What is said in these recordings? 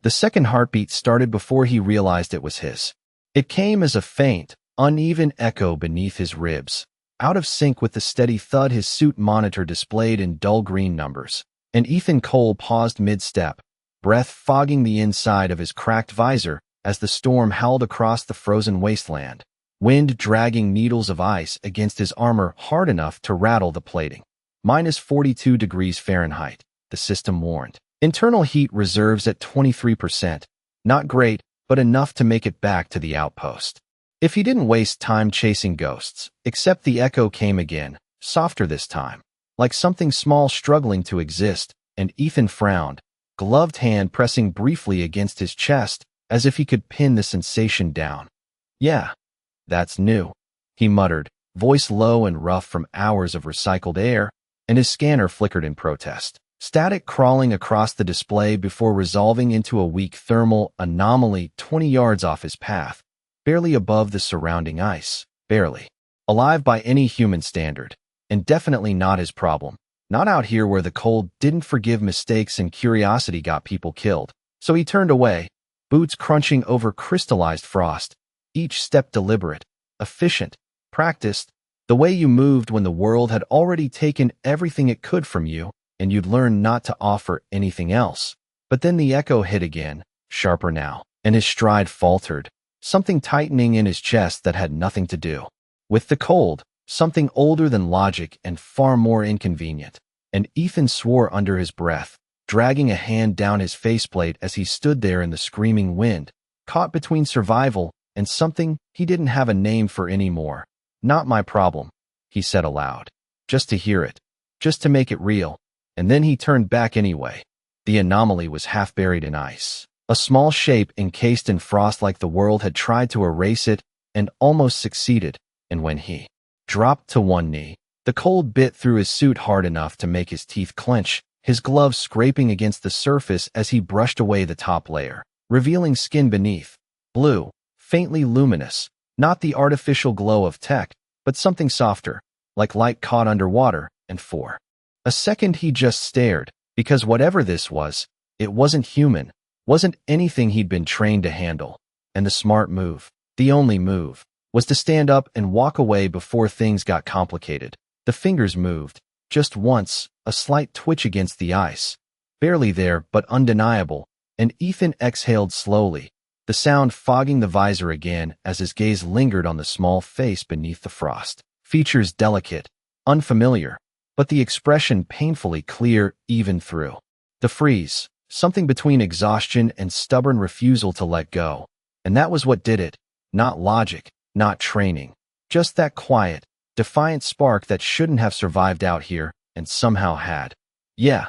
The second heartbeat started before he realized it was his. It came as a faint, uneven echo beneath his ribs, out of sync with the steady thud his suit monitor displayed in dull green numbers. And Ethan Cole paused mid-step, breath fogging the inside of his cracked visor as the storm howled across the frozen wasteland, wind dragging needles of ice against his armor hard enough to rattle the plating. Minus 42 degrees Fahrenheit, the system warned. Internal heat reserves at 23%. Not great, but enough to make it back to the outpost. If he didn't waste time chasing ghosts, except the echo came again, softer this time, like something small struggling to exist, and Ethan frowned, gloved hand pressing briefly against his chest as if he could pin the sensation down. Yeah, that's new, he muttered, voice low and rough from hours of recycled air, and his scanner flickered in protest. Static crawling across the display before resolving into a weak thermal anomaly 20 yards off his path, barely above the surrounding ice, barely. Alive by any human standard, and definitely not his problem. Not out here where the cold didn't forgive mistakes and curiosity got people killed. So he turned away, boots crunching over crystallized frost, each step deliberate, efficient, practiced, the way you moved when the world had already taken everything it could from you, and you'd learn not to offer anything else. But then the echo hit again, sharper now, and his stride faltered, something tightening in his chest that had nothing to do with the cold, something older than logic and far more inconvenient. And Ethan swore under his breath, dragging a hand down his faceplate as he stood there in the screaming wind, caught between survival and something he didn't have a name for anymore. Not my problem, he said aloud, just to hear it, just to make it real. And then he turned back anyway. The anomaly was half buried in ice, a small shape encased in frost like the world had tried to erase it and almost succeeded. And when he dropped to one knee, the cold bit through his suit hard enough to make his teeth clench, his gloves scraping against the surface as he brushed away the top layer, revealing skin beneath. Blue, faintly luminous, not the artificial glow of tech, but something softer, like light caught underwater, and for a second he just stared, because whatever this was, it wasn't human, wasn't anything he'd been trained to handle. And the smart move, the only move, was to stand up and walk away before things got complicated. The fingers moved, just once, a slight twitch against the ice, barely there but undeniable, and Ethan exhaled slowly, the sound fogging the visor again as his gaze lingered on the small face beneath the frost. Features delicate, unfamiliar, but the expression painfully clear even through the freeze, something between exhaustion and stubborn refusal to let go. And that was what did it, not logic, not training, just that quiet, defiant spark that shouldn't have survived out here and somehow had. Yeah,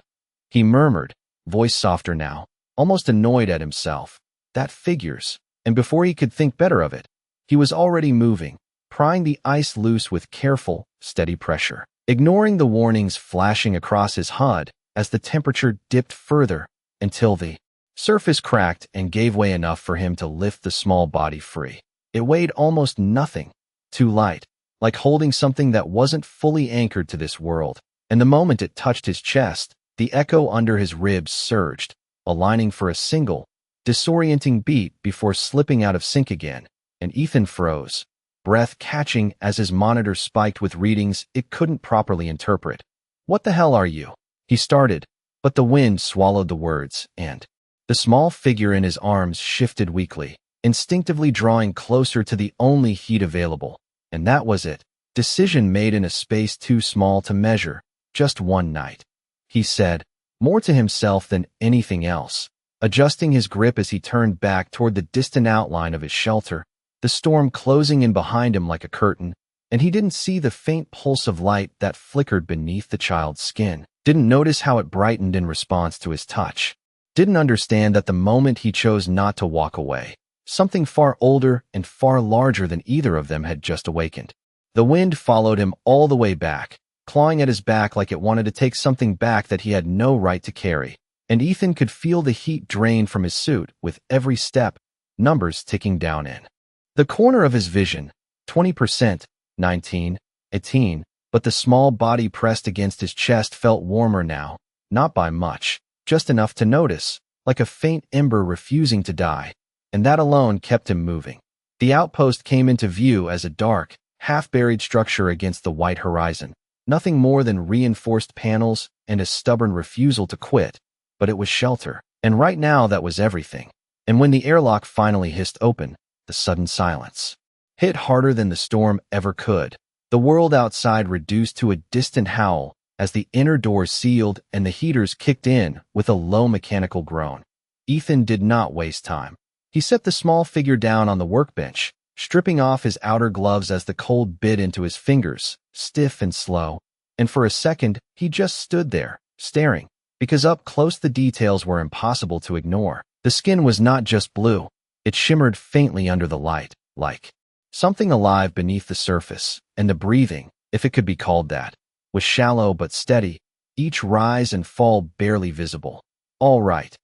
he murmured, voice softer now, almost annoyed at himself. That figures. And before he could think better of it, he was already moving, prying the ice loose with careful, steady pressure, ignoring the warnings flashing across his HUD as the temperature dipped further until the surface cracked and gave way enough for him to lift the small body free. It weighed almost nothing, too light, like holding something that wasn't fully anchored to this world. And the moment it touched his chest, the echo under his ribs surged, aligning for a single, disorienting beat before slipping out of sync again, and Ethan froze, breath catching as his monitor spiked with readings it couldn't properly interpret. "What the hell are you?" he started, but the wind swallowed the words, and the small figure in his arms shifted weakly, instinctively drawing closer to the only heat available. And that was it. Decision made in a space too small to measure. Just one night, he said, more to himself than anything else, adjusting his grip as he turned back toward the distant outline of his shelter, the storm closing in behind him like a curtain, and he didn't see the faint pulse of light that flickered beneath the child's skin, didn't notice how it brightened in response to his touch, didn't understand that the moment he chose not to walk away, something far older and far larger than either of them had just awakened. The wind followed him all the way back, clawing at his back like it wanted to take something back that he had no right to carry, and Ethan could feel the heat drain from his suit with every step, numbers ticking down in the corner of his vision, 20%, 19, 18, but the small body pressed against his chest felt warmer now, not by much, just enough to notice, like a faint ember refusing to die, and that alone kept him moving. The outpost came into view as a dark, half-buried structure against the white horizon. Nothing more than reinforced panels and a stubborn refusal to quit, but it was shelter, and right now that was everything. And when the airlock finally hissed open, the sudden silence hit harder than the storm ever could. The world outside reduced to a distant howl as the inner doors sealed and the heaters kicked in with a low mechanical groan. Ethan did not waste time. He set the small figure down on the workbench, stripping off his outer gloves as the cold bit into his fingers, stiff and slow. And for a second, he just stood there, staring, because up close the details were impossible to ignore. The skin was not just blue. It shimmered faintly under the light, like something alive beneath the surface, and the breathing, if it could be called that, was shallow but steady, each rise and fall barely visible. "All right,"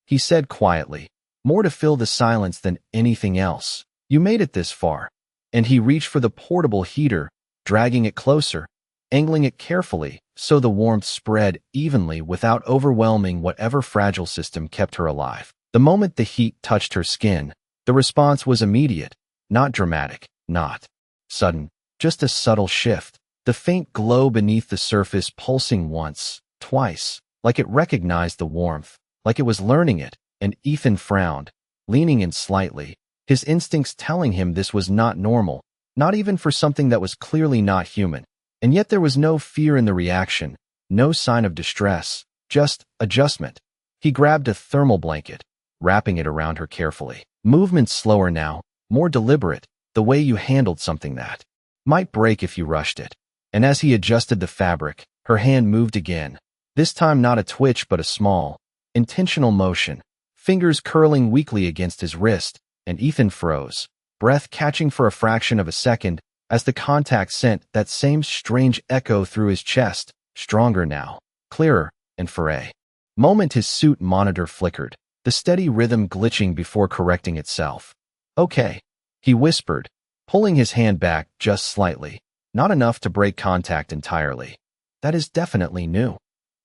he said quietly, more to fill the silence than anything else. "You made it this far." And he reached for the portable heater, dragging it closer, angling it carefully so the warmth spread evenly without overwhelming whatever fragile system kept her alive. The moment the heat touched her skin, the response was immediate, not dramatic, not sudden, just a subtle shift. The faint glow beneath the surface pulsing once, twice, like it recognized the warmth, like it was learning it, and Ethan frowned, leaning in slightly, his instincts telling him this was not normal, not even for something that was clearly not human. And yet there was no fear in the reaction, no sign of distress, just adjustment. He grabbed a thermal blanket, wrapping it around her carefully. Movements slower now, more deliberate, the way you handled something that might break if you rushed it. And as he adjusted the fabric, her hand moved again, this time not a twitch but a small, intentional motion, fingers curling weakly against his wrist, and Ethan froze, breath catching for a fraction of a second as the contact sent that same strange echo through his chest, stronger now, clearer, and for a moment his suit monitor flickered, the steady rhythm glitching before correcting itself. "Okay," he whispered, pulling his hand back just slightly, not enough to break contact entirely. "That is definitely new."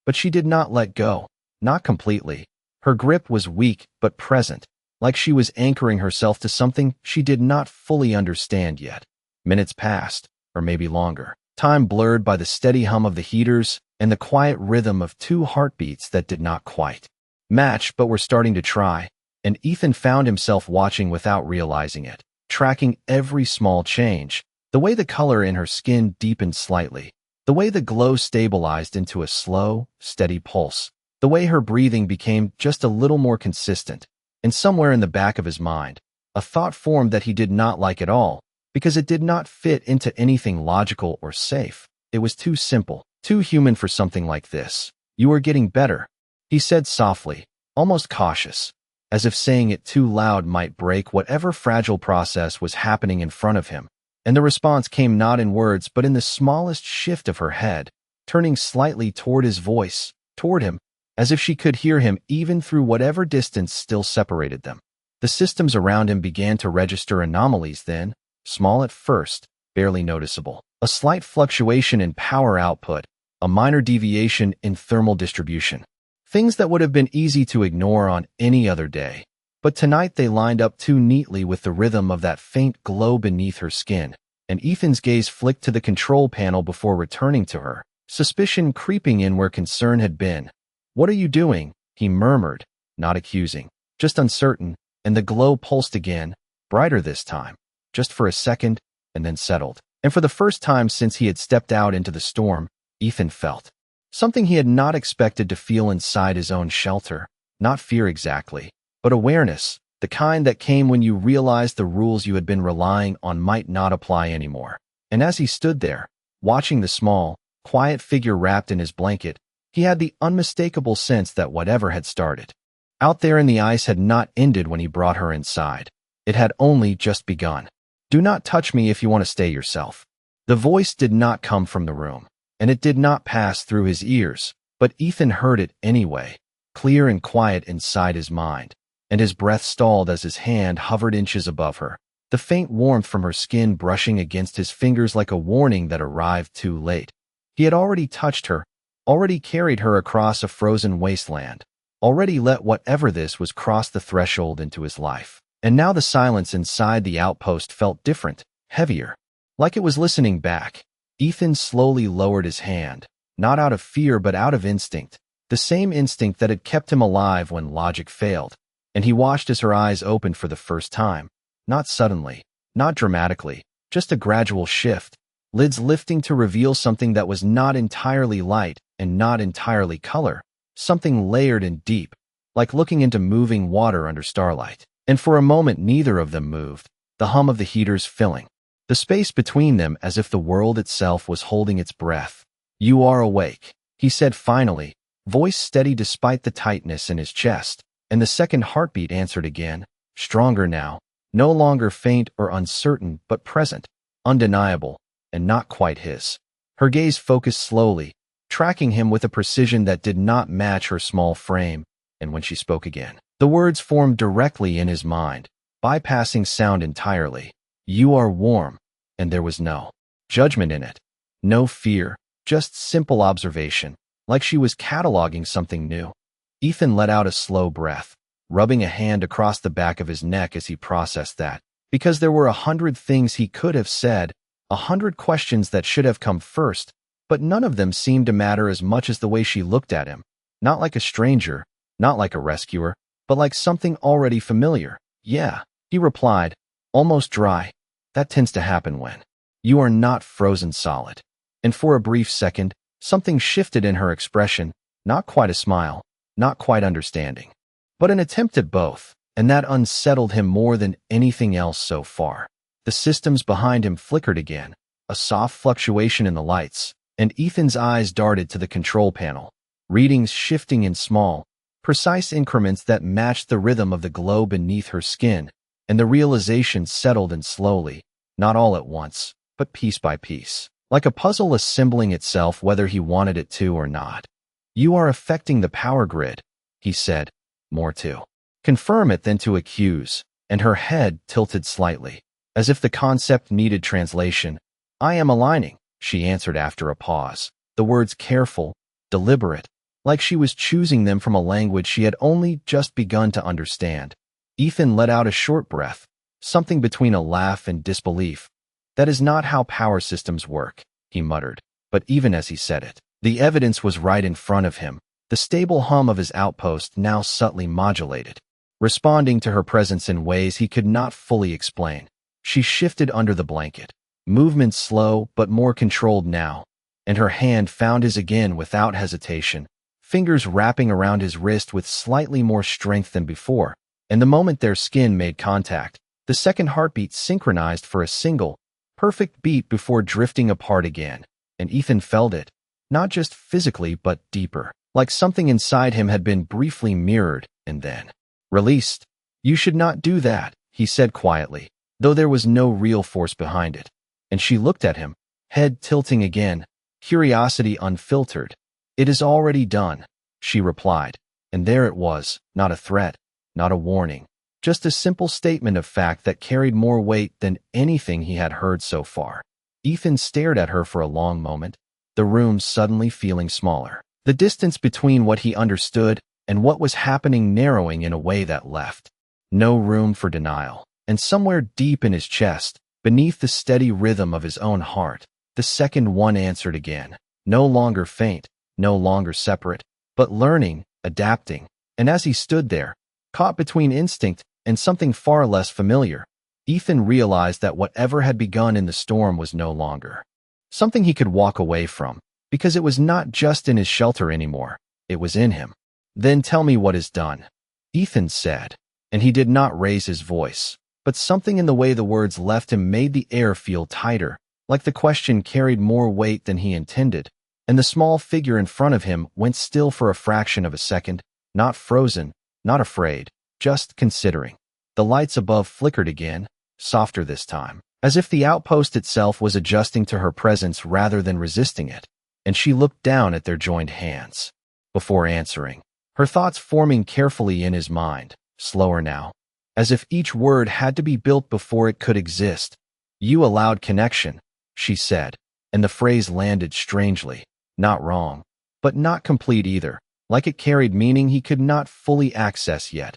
But she did not let go, not completely. Her grip was weak but present, like she was anchoring herself to something she did not fully understand yet. Minutes passed, or maybe longer, time blurred by the steady hum of the heaters and the quiet rhythm of two heartbeats that did not quite match but were starting to try, and Ethan found himself watching without realizing it, tracking every small change, the way the color in her skin deepened slightly, the way the glow stabilized into a slow, steady pulse, the way her breathing became just a little more consistent, and somewhere in the back of his mind, a thought formed that he did not like at all, because it did not fit into anything logical or safe. It was too simple, too human for something like this. "You are getting better," he said softly, almost cautious, as if saying it too loud might break whatever fragile process was happening in front of him. And the response came not in words but in the smallest shift of her head, turning slightly toward his voice, toward him, as if she could hear him even through whatever distance still separated them. The systems around him began to register anomalies then, small at first, barely noticeable. A slight fluctuation in power output, a minor deviation in thermal distribution. Things that would have been easy to ignore on any other day. But tonight they lined up too neatly with the rhythm of that faint glow beneath her skin, and Ethan's gaze flicked to the control panel before returning to her, suspicion creeping in where concern had been. "What are you doing?" he murmured, not accusing, just uncertain, and the glow pulsed again, brighter this time. Just for a second, and then settled. And for the first time since he had stepped out into the storm, Ethan felt something he had not expected to feel inside his own shelter. Not fear exactly, but awareness, the kind that came when you realized the rules you had been relying on might not apply anymore. And as he stood there, watching the small, quiet figure wrapped in his blanket, he had the unmistakable sense that whatever had started out there in the ice had not ended when he brought her inside. It had only just begun. "Do not touch me if you want to stay yourself." The voice did not come from the room, and it did not pass through his ears, but Ethan heard it anyway, clear and quiet inside his mind, and his breath stalled as his hand hovered inches above her, the faint warmth from her skin brushing against his fingers like a warning that arrived too late. He had already touched her, already carried her across a frozen wasteland, already let whatever this was cross the threshold into his life. And now the silence inside the outpost felt different, heavier, like it was listening back. Ethan slowly lowered his hand, not out of fear but out of instinct, the same instinct that had kept him alive when logic failed. And he watched as her eyes opened for the first time, not suddenly, not dramatically, just a gradual shift, lids lifting to reveal something that was not entirely light and not entirely color, something layered and deep, like looking into moving water under starlight. And for a moment neither of them moved, the hum of the heaters filling the space between them as if the world itself was holding its breath. "You are awake," he said finally, voice steady despite the tightness in his chest, and the second heartbeat answered again, stronger now, no longer faint or uncertain but present, undeniable, and not quite his. Her gaze focused slowly, tracking him with a precision that did not match her small frame, and when she spoke again, the words formed directly in his mind, bypassing sound entirely. "You are warm," and there was no judgment in it, no fear, just simple observation, like she was cataloging something new. Ethan let out a slow breath, rubbing a hand across the back of his neck as he processed that, because there were 100 things he could have said, 100 questions that should have come first, but none of them seemed to matter as much as the way she looked at him, not like a stranger, not like a rescuer, but like something already familiar. "Yeah," he replied, almost dry. "That tends to happen when you are not frozen solid." And for a brief second, something shifted in her expression, not quite a smile, not quite understanding, but an attempt at both, and that unsettled him more than anything else so far. The systems behind him flickered again, a soft fluctuation in the lights, and Ethan's eyes darted to the control panel, readings shifting in small, precise increments that matched the rhythm of the glow beneath her skin, and the realization settled in slowly, not all at once, but piece by piece, like a puzzle assembling itself whether he wanted it to or not. "You are affecting the power grid," he said, more to confirm it than to accuse, and her head tilted slightly, as if the concept needed translation. "I am aligning," she answered after a pause, the words careful, deliberate, like she was choosing them from a language she had only just begun to understand. Ethan let out a short breath, something between a laugh and disbelief. "That is not how power systems work," he muttered, but even as he said it, the evidence was right in front of him, the stable hum of his outpost now subtly modulated, responding to her presence in ways he could not fully explain. She shifted under the blanket, movement slow but more controlled now, and her hand found his again without hesitation, fingers wrapping around his wrist with slightly more strength than before. And the moment their skin made contact, the second heartbeat synchronized for a single, perfect beat before drifting apart again, and Ethan felt it, not just physically but deeper, like something inside him had been briefly mirrored and then released. "You should not do that," he said quietly, though there was no real force behind it. And she looked at him, head tilting again, curiosity unfiltered. "It is already done," she replied, and there it was, not a threat, not a warning, just a simple statement of fact that carried more weight than anything he had heard so far. Ethan stared at her for a long moment, the room suddenly feeling smaller, the distance between what he understood and what was happening narrowing in a way that left no room for denial. And somewhere deep in his chest, beneath the steady rhythm of his own heart, the second one answered again, no longer faint, no longer separate, but learning, adapting. And as he stood there, caught between instinct and something far less familiar, Ethan realized that whatever had begun in the storm was no longer something he could walk away from, because it was not just in his shelter anymore, it was in him. "Then tell me what is done," Ethan said, and he did not raise his voice, but something in the way the words left him made the air feel tighter, like the question carried more weight than he intended, and the small figure in front of him went still for a fraction of a second, not frozen, not afraid, just considering. The lights above flickered again, softer this time, as if the outpost itself was adjusting to her presence rather than resisting it, and she looked down at their joined hands before answering, her thoughts forming carefully in his mind, slower now, as if each word had to be built before it could exist. "You allowed connection," she said, and the phrase landed strangely, not wrong, but not complete either. like it carried meaning he could not fully access yet.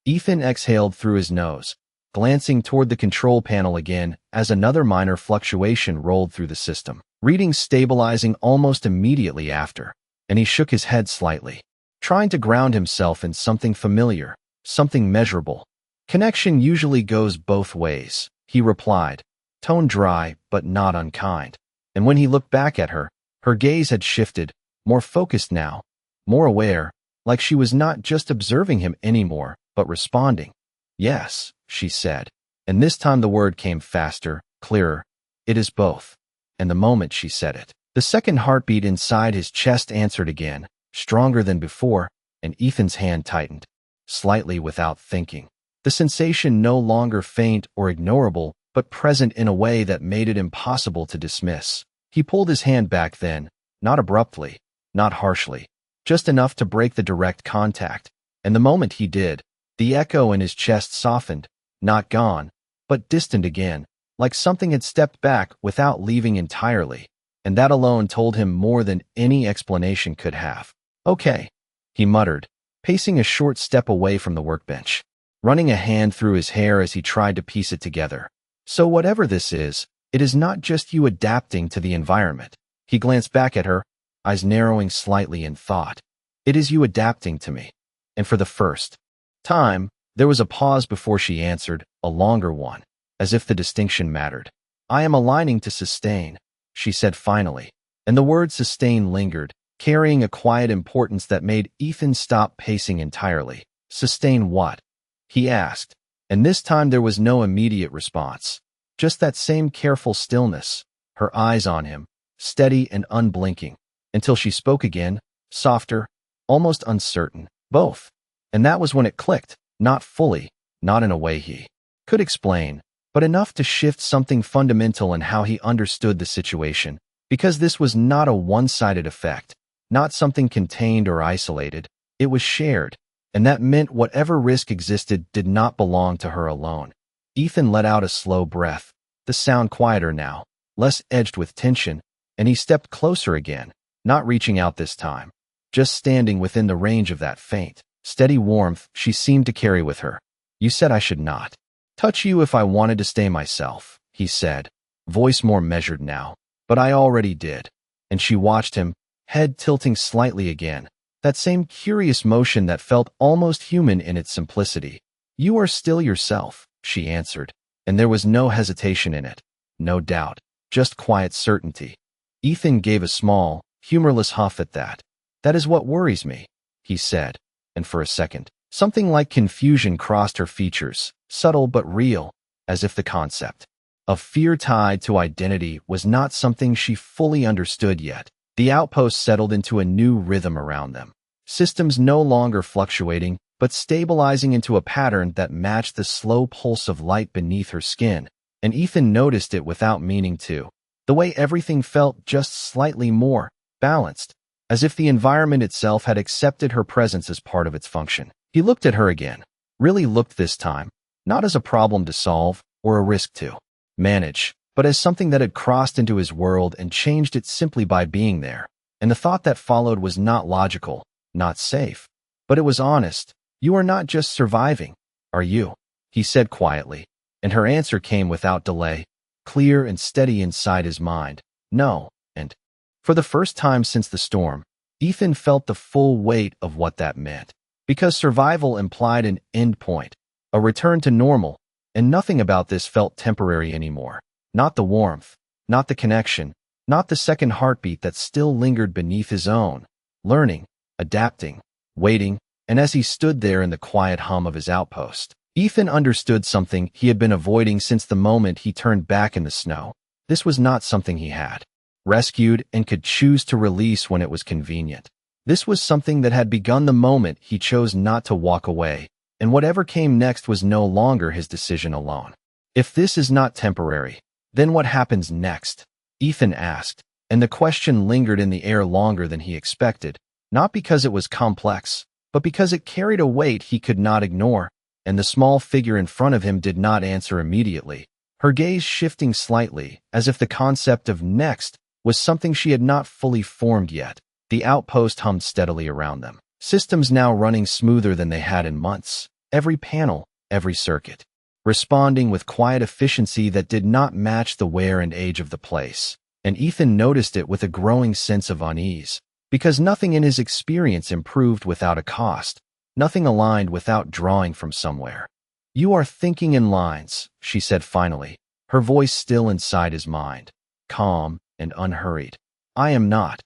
Ethan exhaled through his nose, glancing toward the control panel again as another minor fluctuation rolled through the system, readings stabilizing almost immediately after, and he shook his head slightly, trying to ground himself in something familiar, something measurable. Connection usually goes both ways, he replied, tone dry but not unkind. And when he looked back at her, her gaze had shifted, more focused now, more aware, like she was not just observing him anymore, but responding. Yes, she said, and this time the word came faster, clearer. It is both. And the moment she said it, the second heartbeat inside his chest answered again, stronger than before, and Ethan's hand tightened, slightly without thinking. The sensation no longer faint or ignorable, but present in a way that made it impossible to dismiss. He pulled his hand back then, not abruptly, not harshly, just enough to break the direct contact. And the moment he did, the echo in his chest softened, not gone, but distant again, like something had stepped back without leaving entirely. And that alone told him more than any explanation could have. Okay, he muttered, pacing a short step away from the workbench, running a hand through his hair as he tried to piece it together. So whatever this is, it is not just you adapting to the environment. He glanced back at her, eyes narrowing slightly in thought. It is you adapting to me. And for the first time, there was a pause before she answered, a longer one, as if the distinction mattered. I am aligning to sustain, she said finally, and the word sustain lingered, carrying a quiet importance that made Ethan stop pacing entirely. Sustain what? He asked, and this time there was no immediate response, just that same careful stillness, her eyes on him, steady and unblinking, until she spoke again, softer, almost uncertain, both. And that was when it clicked, not fully, not in a way he could explain, but enough to shift something fundamental in how he understood the situation, because this was not a one-sided effect, not something contained or isolated, it was shared, and that meant whatever risk existed did not belong to her alone. Ethan let out a slow breath, the sound quieter now, less edged with tension, and he stepped closer again, not reaching out this time, just standing within the range of that faint, steady warmth she seemed to carry with her. You said I should not touch you if I wanted to stay myself, he said, voice more measured now, but I already did. And she watched him, head tilting slightly again, that same curious motion that felt almost human in its simplicity. You are still yourself, she answered, and there was no hesitation in it, no doubt, just quiet certainty. Ethan gave a small, humorless huff at that. That is what worries me, he said, and for a second, something like confusion crossed her features, subtle but real, as if the concept of fear tied to identity was not something she fully understood yet. The outpost settled into a new rhythm around them, systems no longer fluctuating, but stabilizing into a pattern that matched the slow pulse of light beneath her skin, and Ethan noticed it without meaning to. The way everything felt just slightly more balanced, as if the environment itself had accepted her presence as part of its function. He looked at her again, really looked this time, not as a problem to solve or a risk to manage, but as something that had crossed into his world and changed it simply by being there. And the thought that followed was not logical, not safe, but it was honest. You are not just surviving, are you? He said quietly, and her answer came without delay, clear and steady inside his mind. No, and for the first time since the storm, Ethan felt the full weight of what that meant, because survival implied an end point, a return to normal, and nothing about this felt temporary anymore. Not the warmth, not the connection, not the second heartbeat that still lingered beneath his own, learning, adapting, waiting, and as he stood there in the quiet hum of his outpost, Ethan understood something he had been avoiding since the moment he turned back in the snow. This was not something he had rescued and could choose to release when it was convenient. This was something that had begun the moment he chose not to walk away, and whatever came next was no longer his decision alone. If this is not temporary, then what happens next? Ethan asked, and the question lingered in the air longer than he expected, not because it was complex, but because it carried a weight he could not ignore, and the small figure in front of him did not answer immediately, her gaze shifting slightly, as if the concept of next was something she had not fully formed yet. The outpost hummed steadily around them, Systems now running smoother than they had in months. Every panel, every circuit, responding with quiet efficiency that did not match the wear and age of the place. And Ethan noticed it with a growing sense of unease, because nothing in his experience improved without a cost, nothing aligned without drawing from somewhere. "You are thinking in lines," she said finally, her voice still inside his mind, calm and unhurried. "I am not."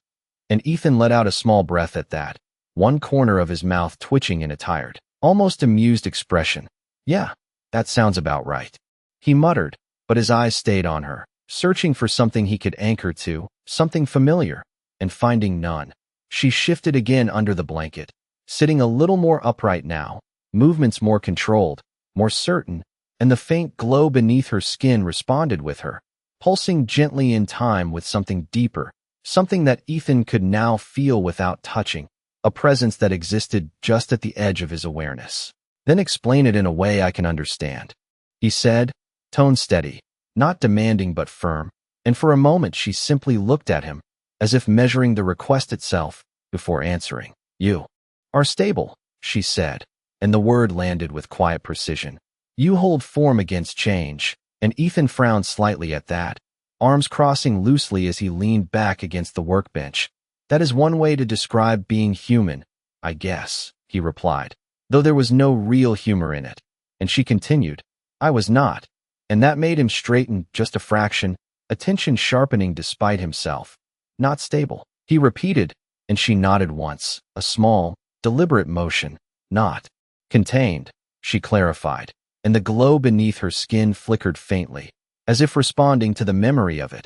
And Ethan let out a small breath at that, one corner of his mouth twitching in a tired, almost amused expression. "Yeah, that sounds about right," he muttered, but his eyes stayed on her, searching for something he could anchor to, something familiar, and finding none. She shifted again under the blanket, sitting a little more upright now, movements more controlled, more certain, and the faint glow beneath her skin responded with her, pulsing gently in time with something deeper, something that Ethan could now feel without touching, a presence that existed just at the edge of his awareness. "Then explain it in a way I can understand," he said, tone steady, not demanding but firm, and for a moment she simply looked at him, as if measuring the request itself, before answering. "You are stable," she said, and the word landed with quiet precision. "You hold form against change," and Ethan frowned slightly at that, arms crossing loosely as he leaned back against the workbench. "That is one way to describe being human, I guess," he replied, though there was no real humor in it. And she continued, "I was not." And that made him straighten just a fraction, attention sharpening despite himself. "Not stable," he repeated, and she nodded once, a small, deliberate motion. "Not contained," she clarified, and the glow beneath her skin flickered faintly, as if responding to the memory of it.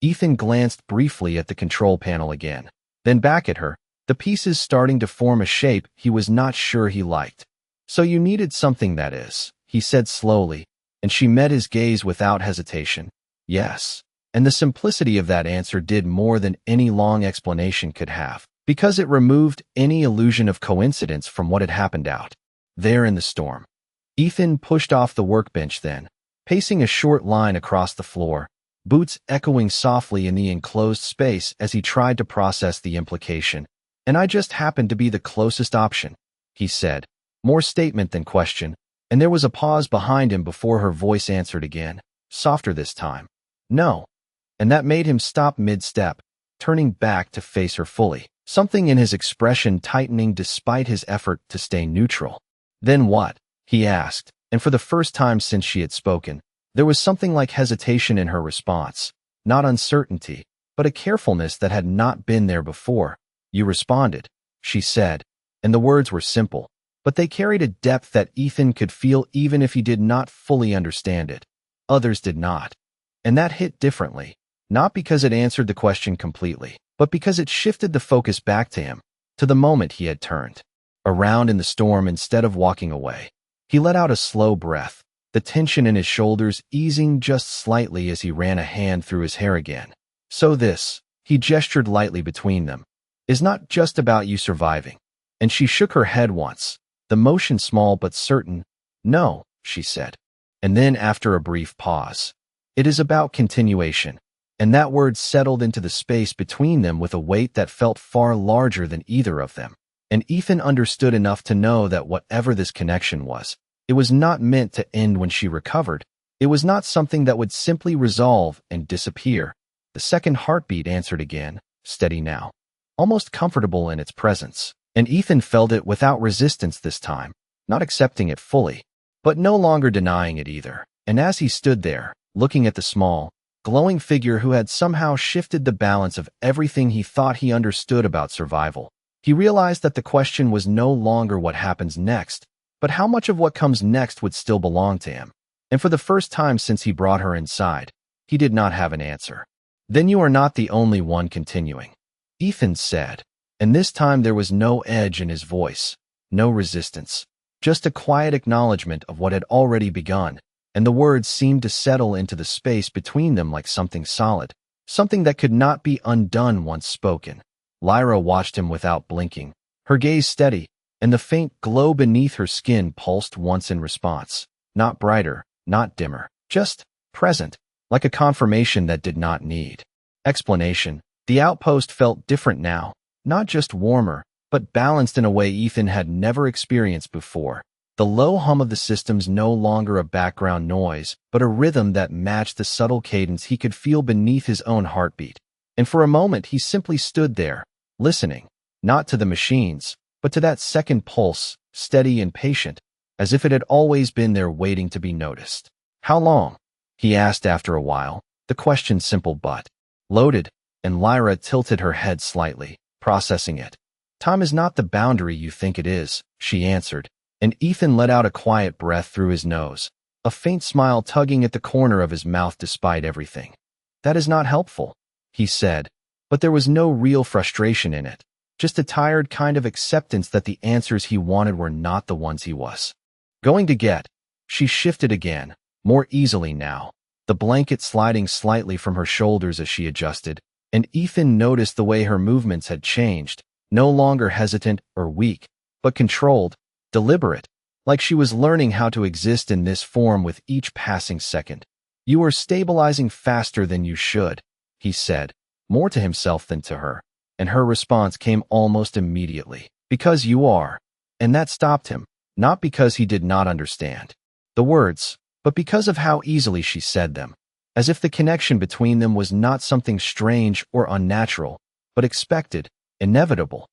Ethan glanced briefly at the control panel again, then back at her, the pieces starting to form a shape he was not sure he liked. "So you needed something, that is," he said slowly, and she met his gaze without hesitation. "Yes." And the simplicity of that answer did more than any long explanation could have, because it removed any illusion of coincidence from what had happened out there in the storm. Ethan pushed off the workbench then, pacing a short line across the floor, boots echoing softly in the enclosed space as he tried to process the implication. "And I just happened to be the closest option," he said, more statement than question, and there was a pause behind him before her voice answered again, softer this time. "No." And that made him stop mid-step, turning back to face her fully, something in his expression tightening despite his effort to stay neutral. "Then what?" he asked, and for the first time since she had spoken, there was something like hesitation in her response, not uncertainty, but a carefulness that had not been there before. "You responded," she said, and the words were simple, but they carried a depth that Ethan could feel even if he did not fully understand it. Others did not. And that hit differently, not because it answered the question completely, but because it shifted the focus back to him, to the moment he had turned around in the storm instead of walking away. He let out a slow breath, the tension in his shoulders easing just slightly as he ran a hand through his hair again. "So this," he gestured lightly between them, "is not just about you surviving." And she shook her head once, the motion small but certain. "No," she said. And then after a brief pause, "It is about continuation." And that word settled into the space between them with a weight that felt far larger than either of them. And Ethan understood enough to know that whatever this connection was, it was not meant to end when she recovered. It was not something that would simply resolve and disappear. The second heartbeat answered again, steady now, almost comfortable in its presence. And Ethan felt it without resistance this time, not accepting it fully, but no longer denying it either. And as he stood there, looking at the small, glowing figure who had somehow shifted the balance of everything he thought he understood about survival, he realized that the question was no longer what happens next, but how much of what comes next would still belong to him. And for the first time since he brought her inside, he did not have an answer. "Then you are not the only one continuing," Ethan said, and this time there was no edge in his voice, no resistance, just a quiet acknowledgement of what had already begun, and the words seemed to settle into the space between them like something solid, something that could not be undone once spoken. Lyra watched him without blinking, her gaze steady, and the faint glow beneath her skin pulsed once in response, not brighter, not dimmer, just present, like a confirmation that did not need explanation. The outpost felt different now, not just warmer, but balanced in a way Ethan had never experienced before. The low hum of the system's no longer a background noise, but a rhythm that matched the subtle cadence he could feel beneath his own heartbeat. And for a moment he simply stood there, listening, not to the machines, but to that second pulse, steady and patient, as if it had always been there waiting to be noticed. "How long?" he asked after a while, the question simple but loaded, and Lyra tilted her head slightly, processing it. "Time is not the boundary you think it is," she answered, and Ethan let out a quiet breath through his nose, a faint smile tugging at the corner of his mouth despite everything. "That is not helpful," he said, but there was no real frustration in it, just a tired kind of acceptance that the answers he wanted were not the ones he was going to get. She shifted again, more easily now, the blanket sliding slightly from her shoulders as she adjusted, and Ethan noticed the way her movements had changed, no longer hesitant or weak, but controlled, deliberate, like she was learning how to exist in this form with each passing second. "You are stabilizing faster than you should," he said, more to himself than to her, and her response came almost immediately. "Because you are." And that stopped him, not because he did not understand the words, but because of how easily she said them, as if the connection between them was not something strange or unnatural, but expected, inevitable.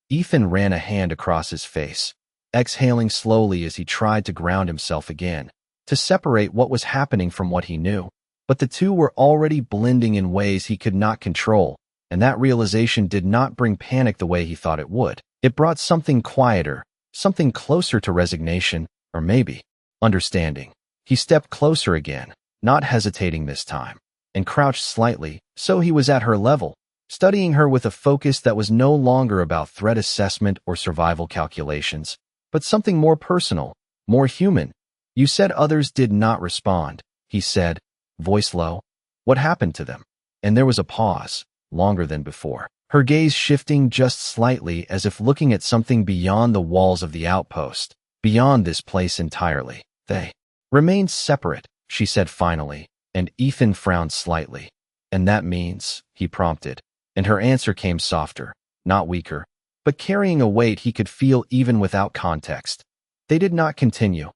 Ethan ran a hand across his face, exhaling slowly as he tried to ground himself again, to separate what was happening from what he knew. But the two were already blending in ways he could not control, and that realization did not bring panic the way he thought it would. It brought something quieter, something closer to resignation, or maybe understanding. He stepped closer again, not hesitating this time, and crouched slightly, so he was at her level, studying her with a focus that was no longer about threat assessment or survival calculations, but something more personal, more human. "You said others did not respond," he said, voice low. "What happened to them?" And there was a pause, longer than before, her gaze shifting just slightly as if looking at something beyond the walls of the outpost, beyond this place entirely. "They remained separate," she said finally, and Ethan frowned slightly. "And that means," he prompted, and her answer came softer, not weaker, but carrying a weight he could feel even without context. "They did not continue."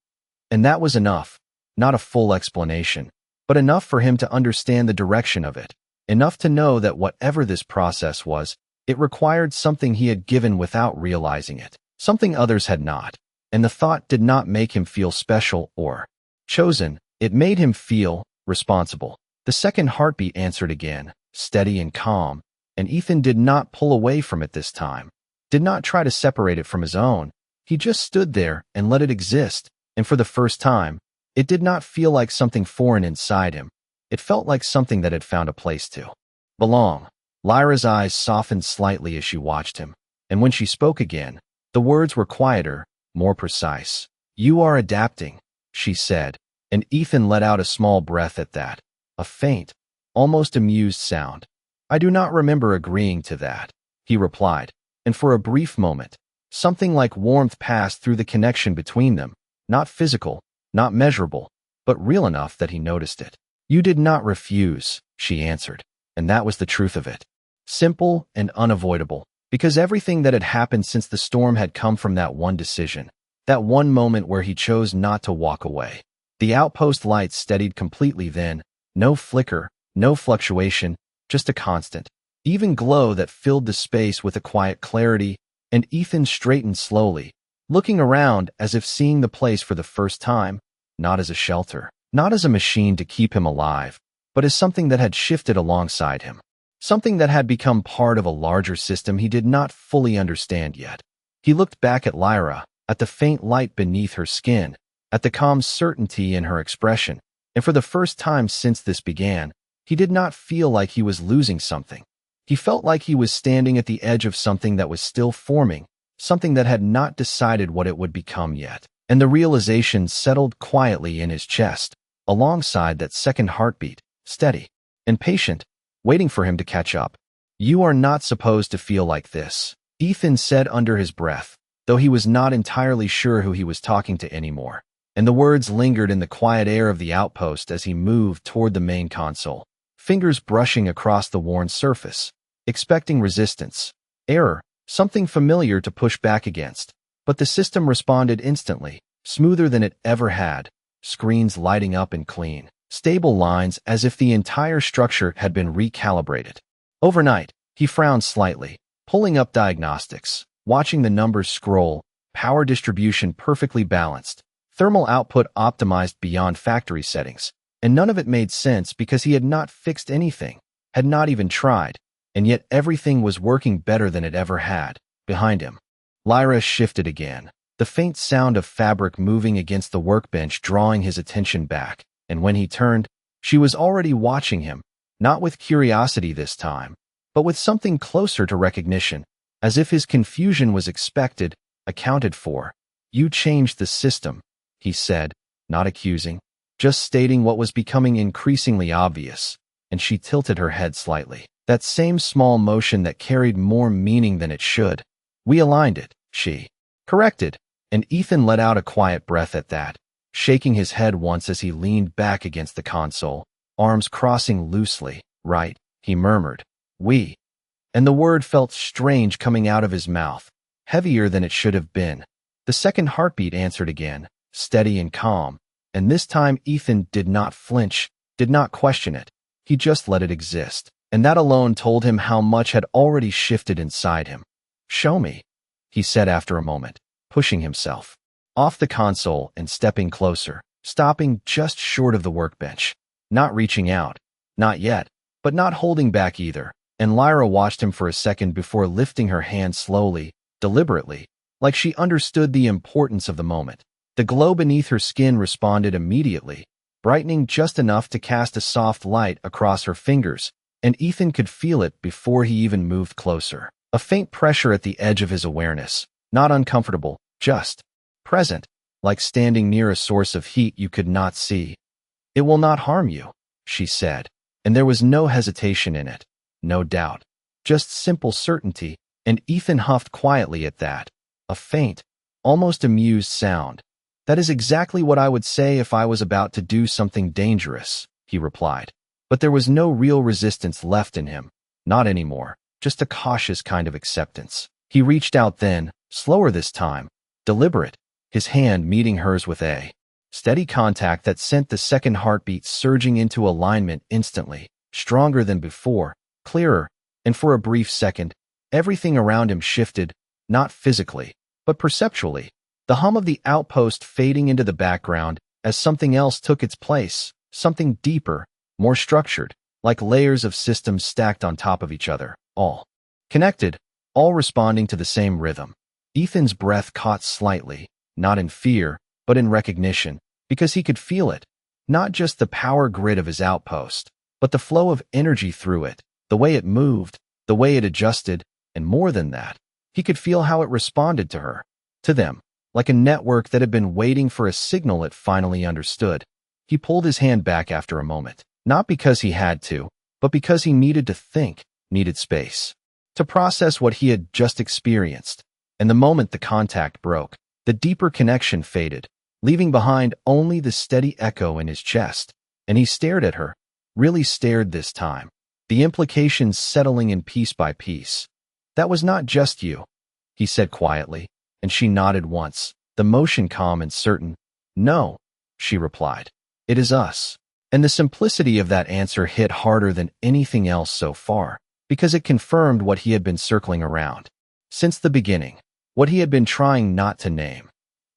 And that was enough, not a full explanation, but enough for him to understand the direction of it, enough to know that whatever this process was, it required something he had given without realizing it, something others had not. And the thought did not make him feel special or chosen, it made him feel responsible. The second heartbeat answered again, steady and calm, and Ethan did not pull away from it this time, did not try to separate it from his own. He just stood there and let it exist, and for the first time, it did not feel like something foreign inside him. It felt like something that had found a place to belong. Lyra's eyes softened slightly as she watched him, and when she spoke again, the words were quieter, more precise. "You are adapting," she said, and Ethan let out a small breath at that, a faint, almost amused sound. "I do not remember agreeing to that," he replied, and for a brief moment, something like warmth passed through the connection between them, not physical, not measurable, but real enough that he noticed it. "You did not refuse," she answered, and that was the truth of it. Simple and unavoidable, because everything that had happened since the storm had come from that one decision, that one moment where he chose not to walk away. The outpost lights steadied completely then, no flicker, no fluctuation, just a constant, even glow that filled the space with a quiet clarity, and Ethan straightened slowly, looking around as if seeing the place for the first time, not as a shelter, not as a machine to keep him alive, but as something that had shifted alongside him, something that had become part of a larger system he did not fully understand yet. He looked back at Lyra, at the faint light beneath her skin, at the calm certainty in her expression, and for the first time since this began, he did not feel like he was losing something. He felt like he was standing at the edge of something that was still forming, something that had not decided what it would become yet. And the realization settled quietly in his chest, alongside that second heartbeat, steady and patient, waiting for him to catch up. "You are not supposed to feel like this," Ethan said under his breath, though he was not entirely sure who he was talking to anymore. And the words lingered in the quiet air of the outpost as he moved toward the main console, fingers brushing across the worn surface, expecting resistance, error, something familiar to push back against. But the system responded instantly, smoother than it ever had, screens lighting up in clean, stable lines as if the entire structure had been recalibrated. Overnight, he frowned slightly, pulling up diagnostics, watching the numbers scroll, power distribution perfectly balanced, thermal output optimized beyond factory settings, and none of it made sense because he had not fixed anything, had not even tried, and yet everything was working better than it ever had. Behind him, Lyra shifted again, the faint sound of fabric moving against the workbench drawing his attention back, and when he turned, she was already watching him, not with curiosity this time, but with something closer to recognition, as if his confusion was expected, accounted for. "You changed the system," he said, not accusing, just stating what was becoming increasingly obvious, and she tilted her head slightly. That same small motion that carried more meaning than it should. "We aligned it," she corrected, and Ethan let out a quiet breath at that, shaking his head once as he leaned back against the console, arms crossing loosely. "Right," he murmured. "We." And the word felt strange coming out of his mouth, heavier than it should have been. The second heartbeat answered again, steady and calm, and this time Ethan did not flinch, did not question it. He just let it exist, and that alone told him how much had already shifted inside him. "Show me," he said after a moment, pushing himself off the console and stepping closer, stopping just short of the workbench, not reaching out, not yet, but not holding back either. And Lyra watched him for a second before lifting her hand slowly, deliberately, like she understood the importance of the moment. The glow beneath her skin responded immediately, brightening just enough to cast a soft light across her fingers, and Ethan could feel it before he even moved closer. A faint pressure at the edge of his awareness, not uncomfortable, just present, like standing near a source of heat you could not see. "It will not harm you," she said, and there was no hesitation in it, no doubt, just simple certainty, and Ethan huffed quietly at that, a faint, almost amused sound. "That is exactly what I would say if I was about to do something dangerous," he replied. But there was no real resistance left in him, not anymore, just a cautious kind of acceptance. He reached out then, slower this time, deliberate, his hand meeting hers with a steady contact that sent the second heartbeat surging into alignment instantly, stronger than before, clearer, and for a brief second, everything around him shifted, not physically, but perceptually, the hum of the outpost fading into the background as something else took its place, something deeper, more structured, like layers of systems stacked on top of each other, all connected, all responding to the same rhythm. Ethan's breath caught slightly, not in fear, but in recognition, because he could feel it, not just the power grid of his outpost, but the flow of energy through it, the way it moved, the way it adjusted, and more than that, he could feel how it responded to her, to them, like a network that had been waiting for a signal it finally understood. He pulled his hand back after a moment, not because he had to, but because he needed to think, needed space, to process what he had just experienced. And the moment the contact broke, the deeper connection faded, leaving behind only the steady echo in his chest. And he stared at her, really stared this time, the implications settling in piece by piece. "That was not just you," he said quietly, and she nodded once, the motion calm and certain. "No," she replied. "It is us." And the simplicity of that answer hit harder than anything else so far, because it confirmed what he had been circling around since the beginning, what he had been trying not to name.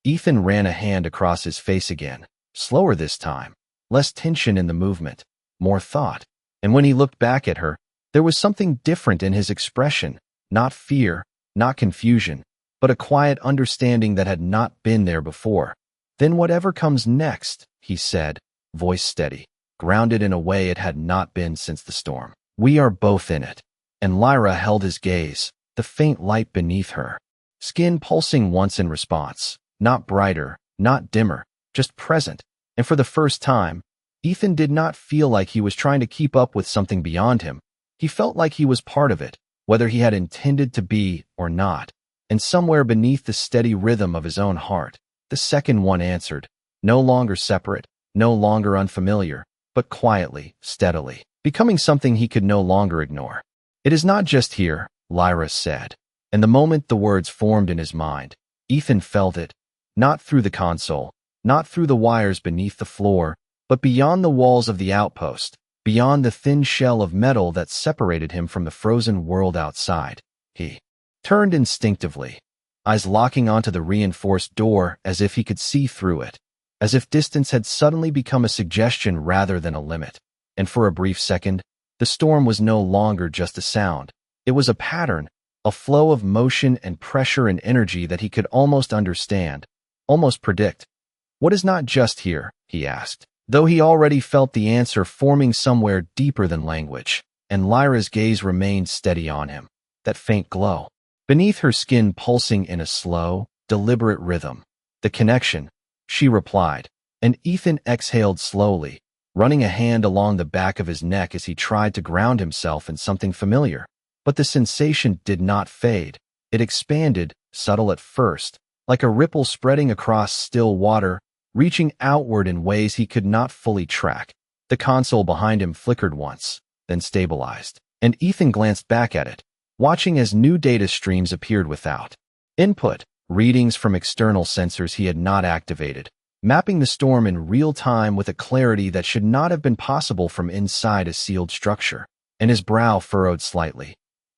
Ethan ran a hand across his face again, slower this time, less tension in the movement, more thought. And when he looked back at her, there was something different in his expression, not fear, not confusion, but a quiet understanding that had not been there before. "Then whatever comes next," he said, voice steady, grounded in a way it had not been since the storm. "We are both in it." And Lyra held his gaze, the faint light beneath her skin pulsing once in response, not brighter, not dimmer, just present. And for the first time, Ethan did not feel like he was trying to keep up with something beyond him. He felt like he was part of it, whether he had intended to be or not. And somewhere beneath the steady rhythm of his own heart, the second one answered, no longer separate, no longer unfamiliar, but quietly, steadily, becoming something he could no longer ignore. "It is not just here," Lyra said, And the moment the words formed in his mind, Ethan felt it, not through the console, not through the wires beneath the floor, but beyond the walls of the outpost, beyond the thin shell of metal that separated him from the frozen world outside. He turned instinctively, eyes locking onto the reinforced door as if he could see through it, as if distance had suddenly become a suggestion rather than a limit. And for a brief second, the storm was no longer just a sound. It was a pattern, a flow of motion and pressure and energy that he could almost understand, almost predict. "What is not just here?" he asked, though he already felt the answer forming somewhere deeper than language, and Lyra's gaze remained steady on him, that faint glow beneath her skin pulsing in a slow, deliberate rhythm. "The connection," she replied, and Ethan exhaled slowly, running a hand along the back of his neck as he tried to ground himself in something familiar. But the sensation did not fade. It expanded, subtle at first, like a ripple spreading across still water, reaching outward in ways he could not fully track. The console behind him flickered once, then stabilized, and Ethan glanced back at it, watching as new data streams appeared without input, readings from external sensors he had not activated, mapping the storm in real time with a clarity that should not have been possible from inside a sealed structure. And his brow furrowed slightly.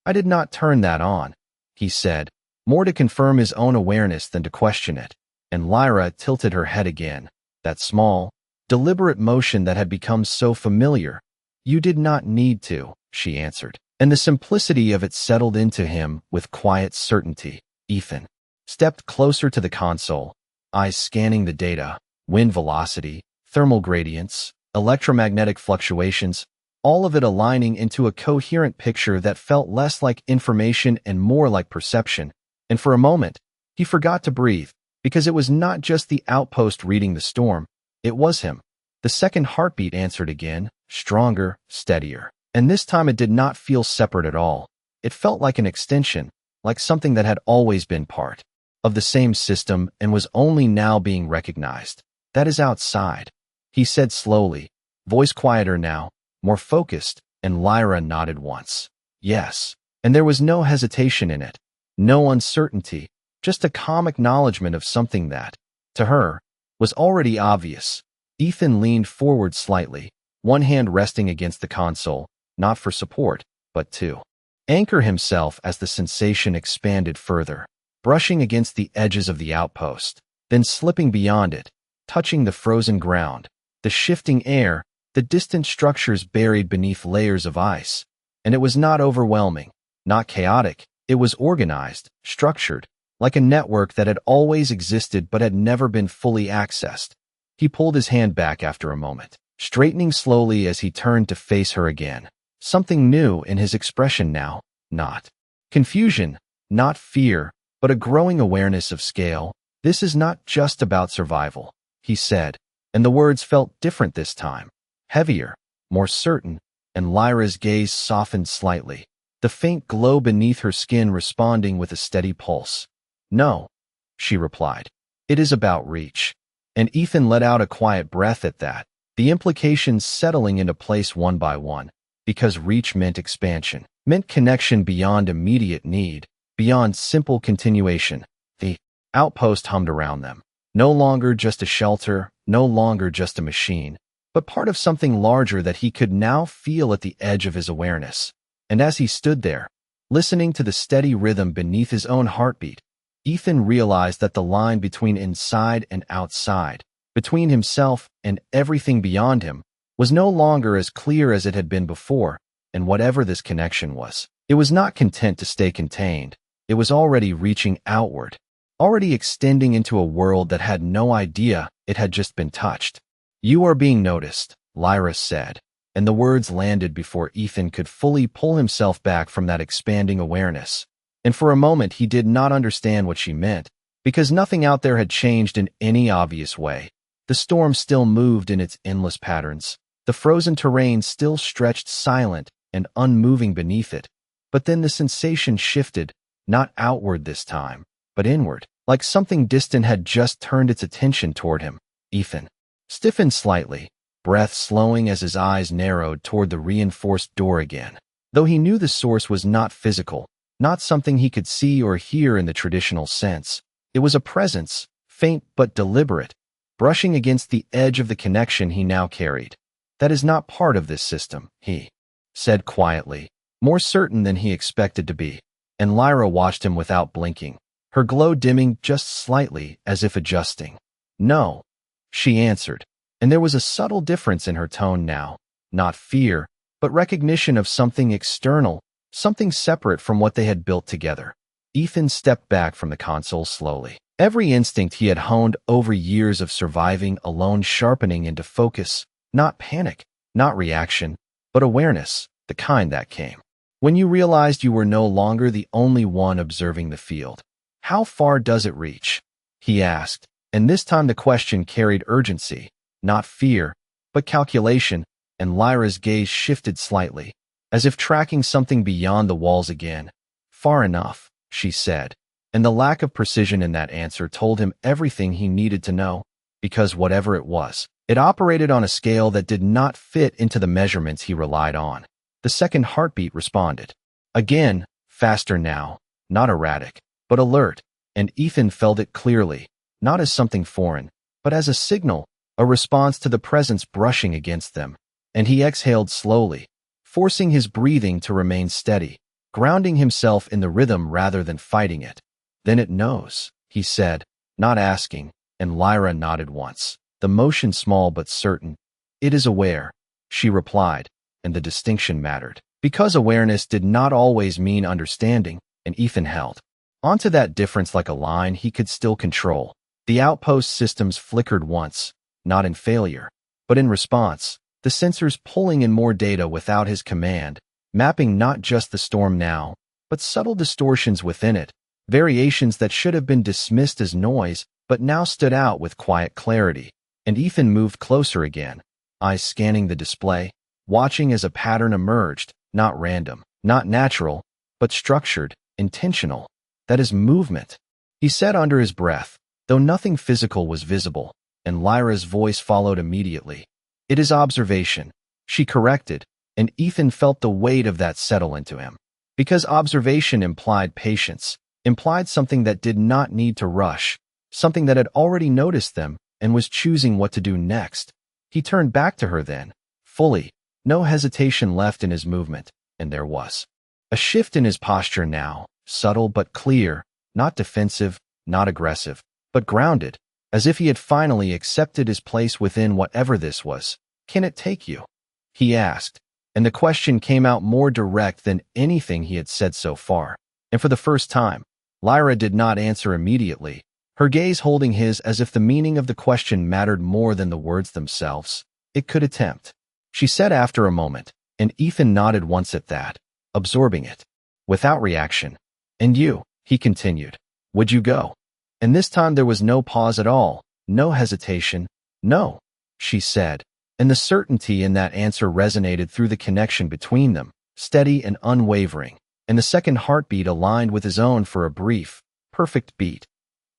"I did not turn that on," he said, more to confirm his own awareness than to question it. And Lyra tilted her head again, that small, deliberate motion that had become so familiar. "You did not need to," she answered, and the simplicity of it settled into him with quiet certainty. Ethan stepped closer to the console, eyes scanning the data, wind velocity, thermal gradients, electromagnetic fluctuations, all of it aligning into a coherent picture that felt less like information and more like perception. And for a moment, he forgot to breathe, because it was not just the outpost reading the storm, it was him. The second heartbeat answered again, stronger, steadier. And this time it did not feel separate at all. It felt like an extension, like something that had always been part of the same system and was only now being recognized. "That is outside," he said slowly, voice quieter now, more focused, and Lyra nodded once. Yes. And there was no hesitation in it, no uncertainty, just a calm acknowledgement of something that, to her, was already obvious. Ethan leaned forward slightly, one hand resting against the console, not for support, but to anchor himself as the sensation expanded further, brushing against the edges of the outpost, then slipping beyond it, touching the frozen ground, the shifting air, the distant structures buried beneath layers of ice. And it was not overwhelming, not chaotic. It was organized, structured, like a network that had always existed but had never been fully accessed. He pulled his hand back after a moment, straightening slowly as he turned to face her again. Something new in his expression now, not confusion, not fear, but a growing awareness of scale. "This is not just about survival," he said, and the words felt different this time, heavier, more certain, and Lyra's gaze softened slightly, the faint glow beneath her skin responding with a steady pulse. "No," she replied. "It is about reach." And Ethan let out a quiet breath at that, the implications settling into place one by one, because reach meant expansion, meant connection beyond immediate need, beyond simple continuation. The outpost hummed around them, no longer just a shelter, no longer just a machine, but part of something larger that he could now feel at the edge of his awareness. And as he stood there, listening to the steady rhythm beneath his own heartbeat, Ethan realized that the line between inside and outside, between himself and everything beyond him, was no longer as clear as it had been before. And whatever this connection was, it was not content to stay contained. It was already reaching outward, already extending into a world that had no idea it had just been touched. "You are being noticed," Lyra said, and the words landed before Ethan could fully pull himself back from that expanding awareness. And for a moment he did not understand what she meant, because nothing out there had changed in any obvious way. The storm still moved in its endless patterns. The frozen terrain still stretched silent and unmoving beneath it. But then the sensation shifted, not outward this time, but inward, like something distant had just turned its attention toward him. Ethan stiffened slightly, breath slowing as his eyes narrowed toward the reinforced door again. Though he knew the source was not physical, Not something he could see or hear in the traditional sense. It was a presence, faint but deliberate, brushing against the edge of the connection he now carried. That is not part of this system, he said quietly, more certain than he expected to be. And Lyra watched him without blinking, her glow dimming just slightly as if adjusting. No, she answered, and there was a subtle difference in her tone now, not fear, but recognition of something external, something separate from what they had built together. Ethan stepped back from the console slowly. Every instinct he had honed over years of surviving alone sharpening into focus, not panic, not reaction, but awareness, the kind that came when you realized you were no longer the only one observing the field. How far does it reach? He asked, and this time the question carried urgency, not fear, but calculation, and Lyra's gaze shifted slightly, as if tracking something beyond the walls again. Far enough, she said, and the lack of precision in that answer told him everything he needed to know, because whatever it was, it operated on a scale that did not fit into the measurements he relied on. The second heartbeat responded. Again, faster now, not erratic, but alert, and Ethan felt it clearly, not as something foreign, but as a signal, a response to the presence brushing against them. And he exhaled slowly, forcing his breathing to remain steady, grounding himself in the rhythm rather than fighting it. Then it knows, he said, not asking, and Lyra nodded once, the motion small but certain. It is aware, she replied, and the distinction mattered, because awareness did not always mean understanding, and Ethan held onto that difference like a line he could still control. The outpost systems flickered once, not in failure, but in response, the sensors pulling in more data without his command, mapping not just the storm now, but subtle distortions within it, variations that should have been dismissed as noise, but now stood out with quiet clarity. And Ethan moved closer again, eyes scanning the display, watching as a pattern emerged, not random, not natural, but structured, intentional. That is movement, he said under his breath, though nothing physical was visible, and Lyra's voice followed immediately. It is observation, she corrected, and Ethan felt the weight of that settle into him. Because observation implied patience, implied something that did not need to rush, something that had already noticed them and was choosing what to do next. He turned back to her then, fully, no hesitation left in his movement, and there was a shift in his posture now, subtle but clear, not defensive, not aggressive, but grounded, as if he had finally accepted his place within whatever this was. Can it take you? He asked, and the question came out more direct than anything he had said so far. And for the first time, Lyra did not answer immediately, her gaze holding his as if the meaning of the question mattered more than the words themselves. It could attempt, she said after a moment, and Ethan nodded once at that, absorbing it, without reaction. And you, he continued, would you go? And this time there was no pause at all, no hesitation. No, she said, and the certainty in that answer resonated through the connection between them, steady and unwavering, and the second heartbeat aligned with his own for a brief, perfect beat.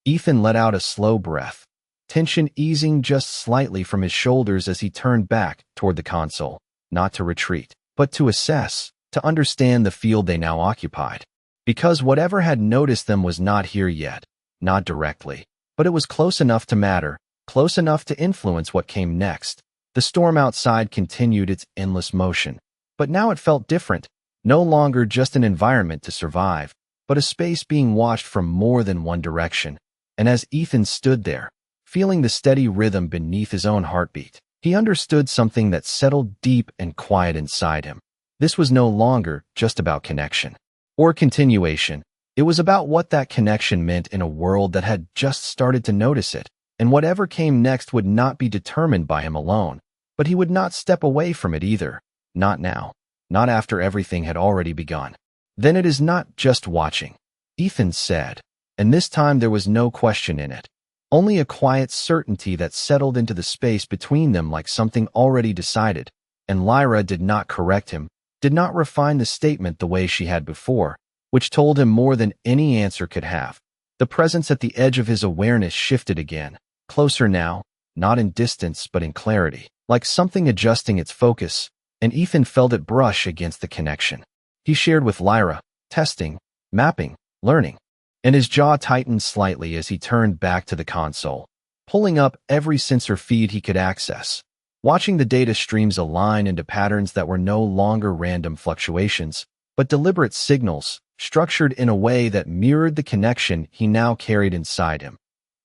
Ethan let out a slow breath, tension easing just slightly from his shoulders as he turned back toward the console, not to retreat, but to assess, to understand the field they now occupied. Because whatever had noticed them was not here yet, not directly, but it was close enough to matter, close enough to influence what came next. The storm outside continued its endless motion, but now it felt different, no longer just an environment to survive, but a space being watched from more than one direction. And as Ethan stood there, feeling the steady rhythm beneath his own heartbeat, he understood something that settled deep and quiet inside him. This was no longer just about connection or continuation. It was about what that connection meant in a world that had just started to notice it, and whatever came next would not be determined by him alone, but he would not step away from it either, not now, not after everything had already begun. Then it is not just watching, Ethan said, and this time there was no question in it, only a quiet certainty that settled into the space between them like something already decided, and Lyra did not correct him, did not refine the statement the way she had before, which told him more than any answer could have. The presence at the edge of his awareness shifted again, closer now, not in distance but in clarity, like something adjusting its focus, and Ethan felt it brush against the connection he shared with Lyra, testing, mapping, learning. And his jaw tightened slightly as he turned back to the console, pulling up every sensor feed he could access, watching the data streams align into patterns that were no longer random fluctuations, but deliberate signals, structured in a way that mirrored the connection he now carried inside him.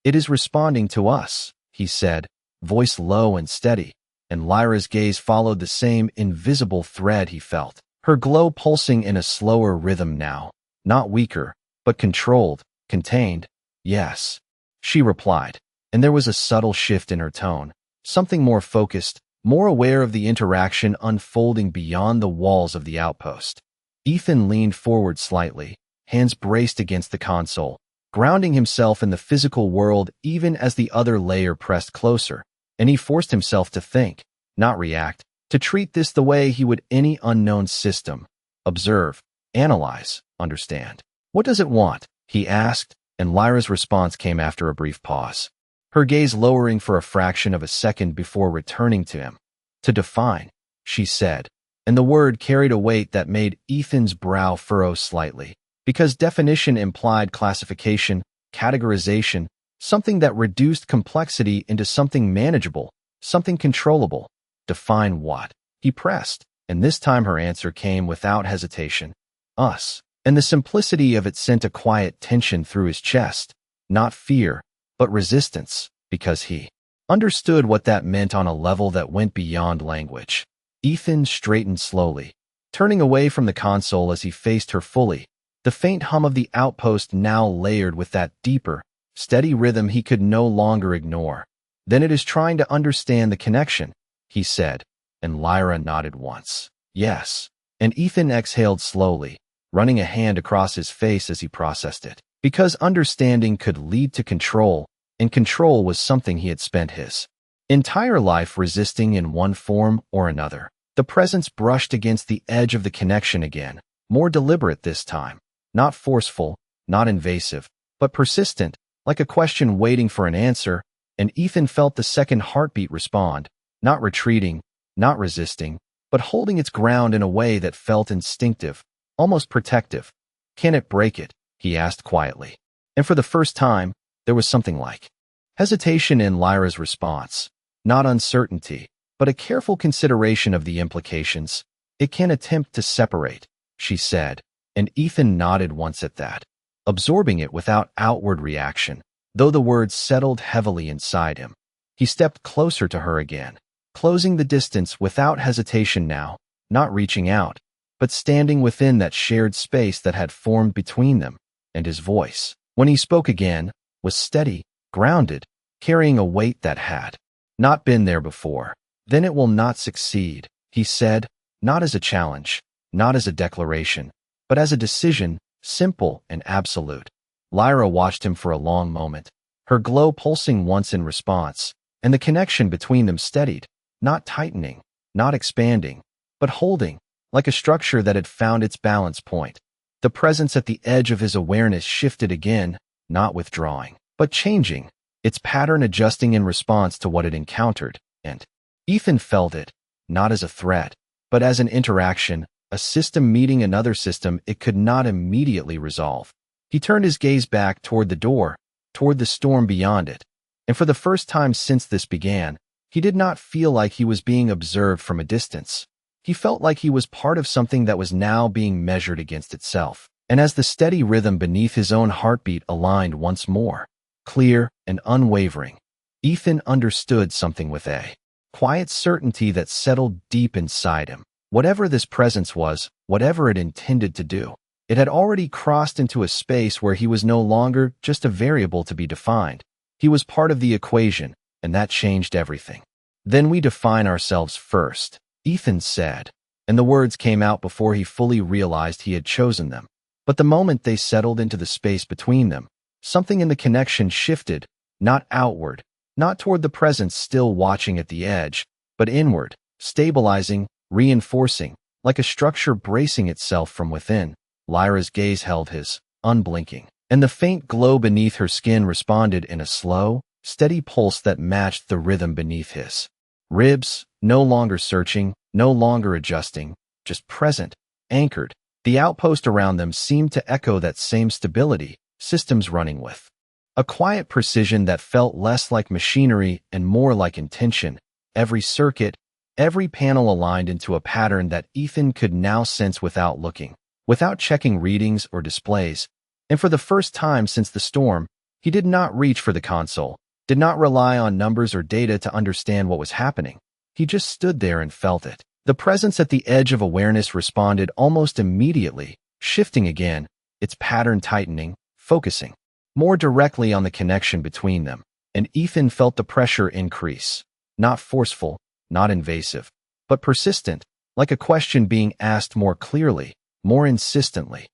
"It is responding to us," he said, voice low and steady, and Lyra's gaze followed the same invisible thread he felt, her glow pulsing in a slower rhythm now, not weaker, but controlled, contained. "Yes," she replied, and there was a subtle shift in her tone, something more focused, more aware of the interaction unfolding beyond the walls of the outpost. Ethan leaned forward slightly, hands braced against the console, grounding himself in the physical world even as the other layer pressed closer, and he forced himself to think, not react, to treat this the way he would any unknown system: observe, analyze, understand. "What does it want?" he asked, and Lyra's response came after a brief pause, her gaze lowering for a fraction of a second before returning to him. "To define," she said, and the word carried a weight that made Ethan's brow furrow slightly, because definition implied classification, categorization, something that reduced complexity into something manageable, something controllable. "Define what?" he pressed, and this time her answer came without hesitation. "Us." And the simplicity of it sent a quiet tension through his chest, not fear, but resistance, because he understood what that meant on a level that went beyond language. Ethan straightened slowly, turning away from the console as he faced her fully, the faint hum of the outpost now layered with that deeper, steady rhythm he could no longer ignore. "Then it is trying to understand the connection," he said, and Lyra nodded once. "Yes." And Ethan exhaled slowly, running a hand across his face as he processed it, because understanding could lead to control, and control was something he had spent his entire life resisting in one form or another. The presence brushed against the edge of the connection again, more deliberate this time, not forceful, not invasive, but persistent, like a question waiting for an answer, and Ethan felt the second heartbeat respond, not retreating, not resisting, but holding its ground in a way that felt instinctive, almost protective. "Can it break it?" he asked quietly. And for the first time, there was something like hesitation in Lyra's response, not uncertainty, but a careful consideration of the implications. "It can attempt to separate," she said, and Ethan nodded once at that, absorbing it without outward reaction, though the words settled heavily inside him. He stepped closer to her again, closing the distance without hesitation now, not reaching out, but standing within that shared space that had formed between them, and his voice, when he spoke again, was steady, grounded, carrying a weight that had not been there before. "Then it will not succeed," he said, not as a challenge, not as a declaration, but as a decision, simple and absolute. Lyra watched him for a long moment, her glow pulsing once in response, and the connection between them steadied, not tightening, not expanding, but holding, like a structure that had found its balance point. The presence at the edge of his awareness shifted again, not withdrawing, but changing, its pattern adjusting in response to what it encountered, and Ethan felt it, not as a threat, but as an interaction, a system meeting another system it could not immediately resolve. He turned his gaze back toward the door, toward the storm beyond it, and for the first time since this began, he did not feel like he was being observed from a distance. He felt like he was part of something that was now being measured against itself. And as the steady rhythm beneath his own heartbeat aligned once more, clear and unwavering, Ethan understood something with a quiet certainty that settled deep inside him. Whatever this presence was, whatever it intended to do, it had already crossed into a space where he was no longer just a variable to be defined. He was part of the equation, and that changed everything. "Then we define ourselves first," Ethan said, and the words came out before he fully realized he had chosen them. But the moment they settled into the space between them, something in the connection shifted, not outward, not toward the presence still watching at the edge, but inward, stabilizing, reinforcing, like a structure bracing itself from within. Lyra's gaze held his, unblinking, and the faint glow beneath her skin responded in a slow, steady pulse that matched the rhythm beneath his ribs, no longer searching, no longer adjusting, just present, anchored, The outpost around them seemed to echo that same stability, systems running with a quiet precision that felt less like machinery and more like intention. Every circuit, every panel aligned into a pattern that Ethan could now sense without looking, without checking readings or displays. And for the first time since the storm, he did not reach for the console, did not rely on numbers or data to understand what was happening. He just stood there and felt it. The presence at the edge of awareness responded almost immediately, shifting again, its pattern tightening, focusing more directly on the connection between them. And Ethan felt the pressure increase. Not forceful, not invasive, but persistent, like a question being asked more clearly, more insistently.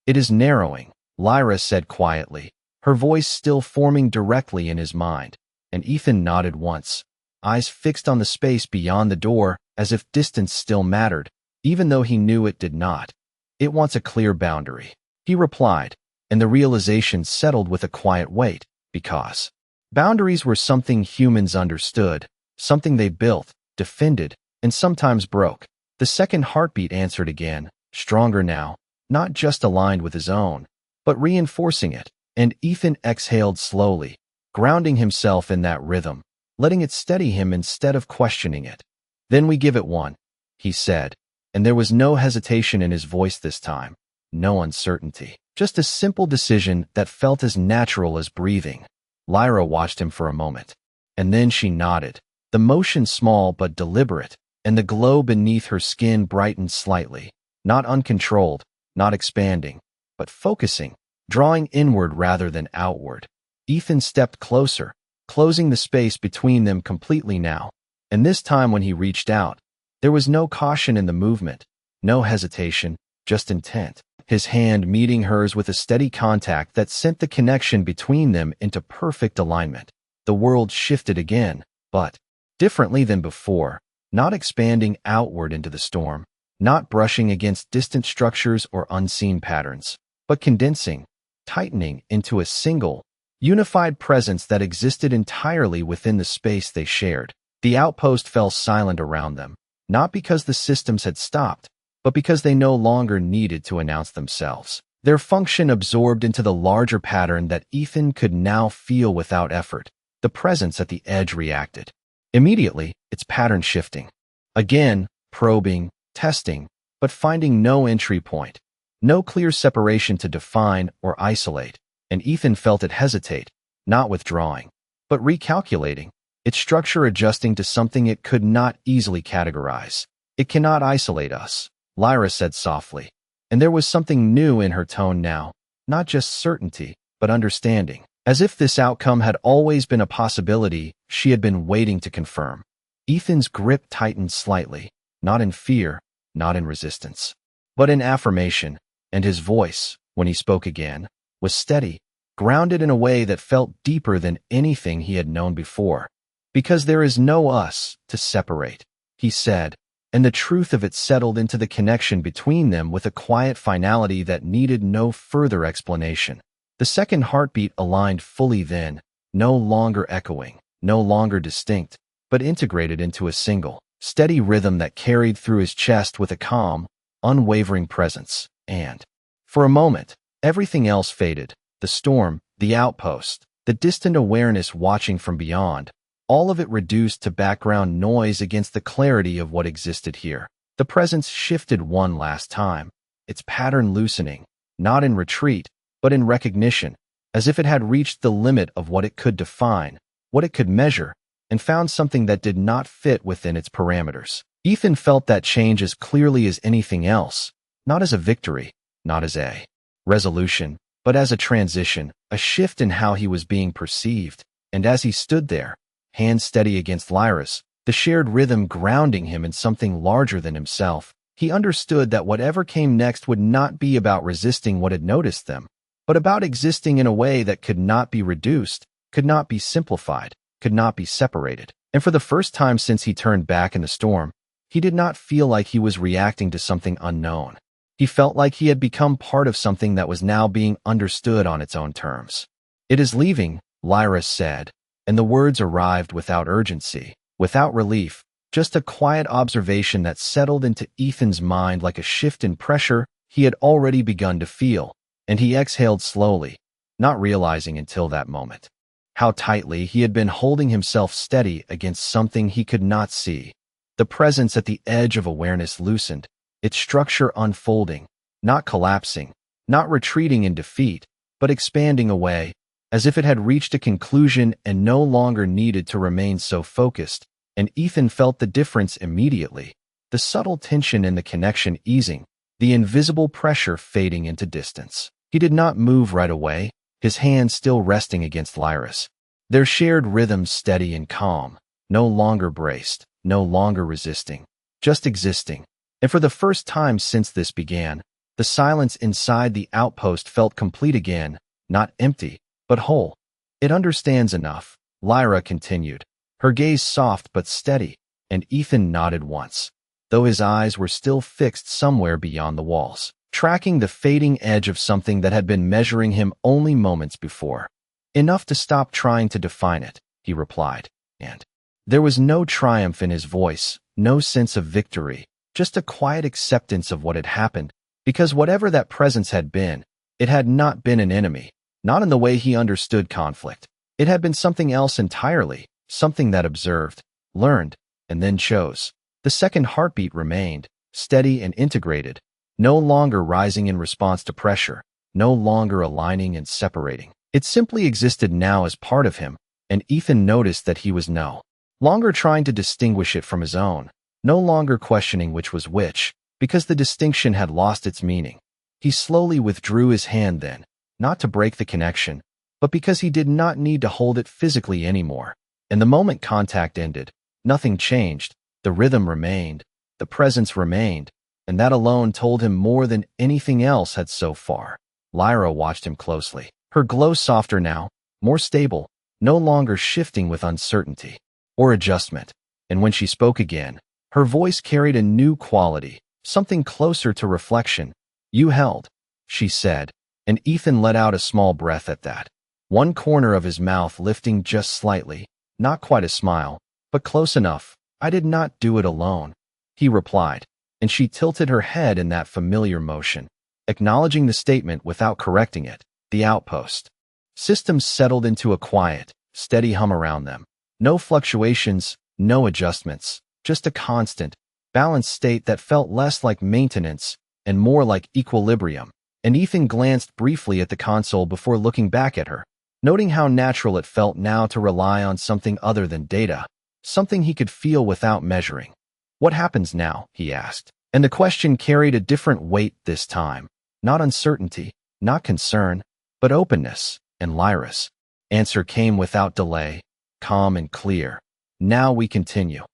"It is narrowing," Lyra said quietly, her voice still forming directly in his mind. And Ethan nodded once, eyes fixed on the space beyond the door, as if distance still mattered, even though he knew it did not. "It wants a clear boundary," he replied, and the realization settled with a quiet weight, because boundaries were something humans understood, something they built, defended, and sometimes broke. The second heartbeat answered again, stronger now, not just aligned with his own, but reinforcing it, and Ethan exhaled slowly, grounding himself in that rhythm, letting it steady him instead of questioning it. "Then we give it one," he said, and there was no hesitation in his voice this time, no uncertainty, just a simple decision that felt as natural as breathing. Lyra watched him for a moment, and then she nodded, the motion small but deliberate, and the glow beneath her skin brightened slightly, not uncontrolled, not expanding, but focusing, drawing inward rather than outward. Ethan stepped closer, closing the space between them completely now, and this time when he reached out, there was no caution in the movement, no hesitation, just intent. His hand meeting hers with a steady contact that sent the connection between them into perfect alignment. The world shifted again, but differently than before, not expanding outward into the storm, not brushing against distant structures or unseen patterns, but condensing, tightening into a single, unified presence that existed entirely within the space they shared. The outpost fell silent around them, not because the systems had stopped, but because they no longer needed to announce themselves. Their function absorbed into the larger pattern that Ethan could now feel without effort. The presence at the edge reacted. Immediately, its pattern shifting. Again, probing, testing, but finding no entry point, no clear separation to define or isolate, and Ethan felt it hesitate, not withdrawing, but recalculating, its structure adjusting to something it could not easily categorize. "It cannot isolate us," Lyra said softly, and there was something new in her tone now, not just certainty, but understanding, as if this outcome had always been a possibility she had been waiting to confirm. Ethan's grip tightened slightly, not in fear, not in resistance, but in affirmation, and his voice, when he spoke again, was steady, grounded in a way that felt deeper than anything he had known before. "Because there is no us to separate," he said, and the truth of it settled into the connection between them with a quiet finality that needed no further explanation. The second heartbeat aligned fully then, no longer echoing, no longer distinct, but integrated into a single, steady rhythm that carried through his chest with a calm, unwavering presence. And, for a moment, everything else faded. The storm, the outpost, the distant awareness watching from beyond, all of it reduced to background noise against the clarity of what existed here. The presence shifted one last time, its pattern loosening, not in retreat, but in recognition, as if it had reached the limit of what it could define, what it could measure, and found something that did not fit within its parameters. Ethan felt that change as clearly as anything else, not as a victory, not as a resolution, but as a transition, a shift in how he was being perceived. And as he stood there, hands steady against Lyra's, the shared rhythm grounding him in something larger than himself, he understood that whatever came next would not be about resisting what had noticed them, but about existing in a way that could not be reduced, could not be simplified, could not be separated. And for the first time since he turned back in the storm, he did not feel like he was reacting to something unknown. He felt like he had become part of something that was now being understood on its own terms. "It is leaving," Lyra said, and the words arrived without urgency, without relief, just a quiet observation that settled into Ethan's mind like a shift in pressure he had already begun to feel, and he exhaled slowly, not realizing until that moment how tightly he had been holding himself steady against something he could not see. The presence at the edge of awareness loosened, its structure unfolding, not collapsing, not retreating in defeat, but expanding away, as if it had reached a conclusion and no longer needed to remain so focused, and Ethan felt the difference immediately, the subtle tension in the connection easing, the invisible pressure fading into distance. He did not move right away, his hand still resting against Lyra's. Their shared rhythm steady and calm, no longer braced, no longer resisting, just existing. And for the first time since this began, the silence inside the outpost felt complete again, not empty, but whole. It understands enough, Lyra continued, her gaze soft but steady, and Ethan nodded once, though his eyes were still fixed somewhere beyond the walls, tracking the fading edge of something that had been measuring him only moments before. Enough to stop trying to define it, he replied, and there was no triumph in his voice, no sense of victory, just a quiet acceptance of what had happened, because whatever that presence had been, it had not been an enemy, not in the way he understood conflict. It had been something else entirely, something that observed, learned, and then chose. The second heartbeat remained, steady and integrated, no longer rising in response to pressure, no longer aligning and separating. It simply existed now as part of him, and Ethan noticed that he was no longer trying to distinguish it from his own, no longer questioning which was which, because the distinction had lost its meaning. He slowly withdrew his hand then, not to break the connection, but because he did not need to hold it physically anymore. And the moment contact ended, nothing changed, the rhythm remained, the presence remained, and that alone told him more than anything else had so far. Lyra watched him closely, her glow softer now, more stable, no longer shifting with uncertainty or adjustment. And when she spoke again, her voice carried a new quality, something closer to reflection. "You held," she said, and Ethan let out a small breath at that, one corner of his mouth lifting just slightly, not quite a smile, but close enough. "I did not do it alone," he replied, and she tilted her head in that familiar motion, acknowledging the statement without correcting it. The outpost systems settled into a quiet, steady hum around them. No fluctuations, no adjustments, just a constant, balanced state that felt less like maintenance and more like equilibrium. And Ethan glanced briefly at the console before looking back at her, noting how natural it felt now to rely on something other than data, something he could feel without measuring. "What happens now?" he asked. And the question carried a different weight this time. Not uncertainty, not concern, but openness. And Lyra's answer came without delay, calm and clear. "Now we continue."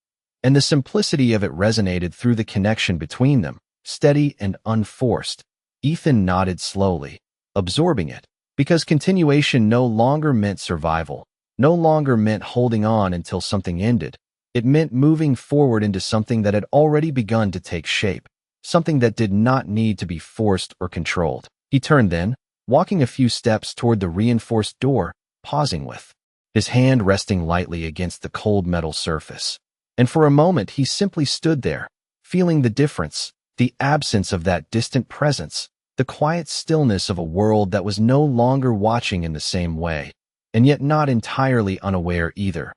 And the simplicity of it resonated through the connection between them, steady and unforced. Ethan nodded slowly, absorbing it, because continuation no longer meant survival, no longer meant holding on until something ended. It meant moving forward into something that had already begun to take shape, something that did not need to be forced or controlled. He turned then, walking a few steps toward the reinforced door, pausing with his hand resting lightly against the cold metal surface. And for a moment he simply stood there, feeling the difference, the absence of that distant presence, the quiet stillness of a world that was no longer watching in the same way, and yet not entirely unaware either.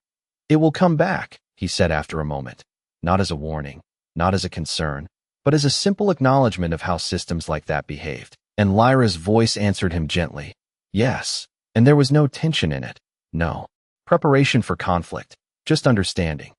"It will come back," he said after a moment, not as a warning, not as a concern, but as a simple acknowledgement of how systems like that behaved. And Lyra's voice answered him gently, "Yes," and there was no tension in it, no preparation for conflict, just understanding.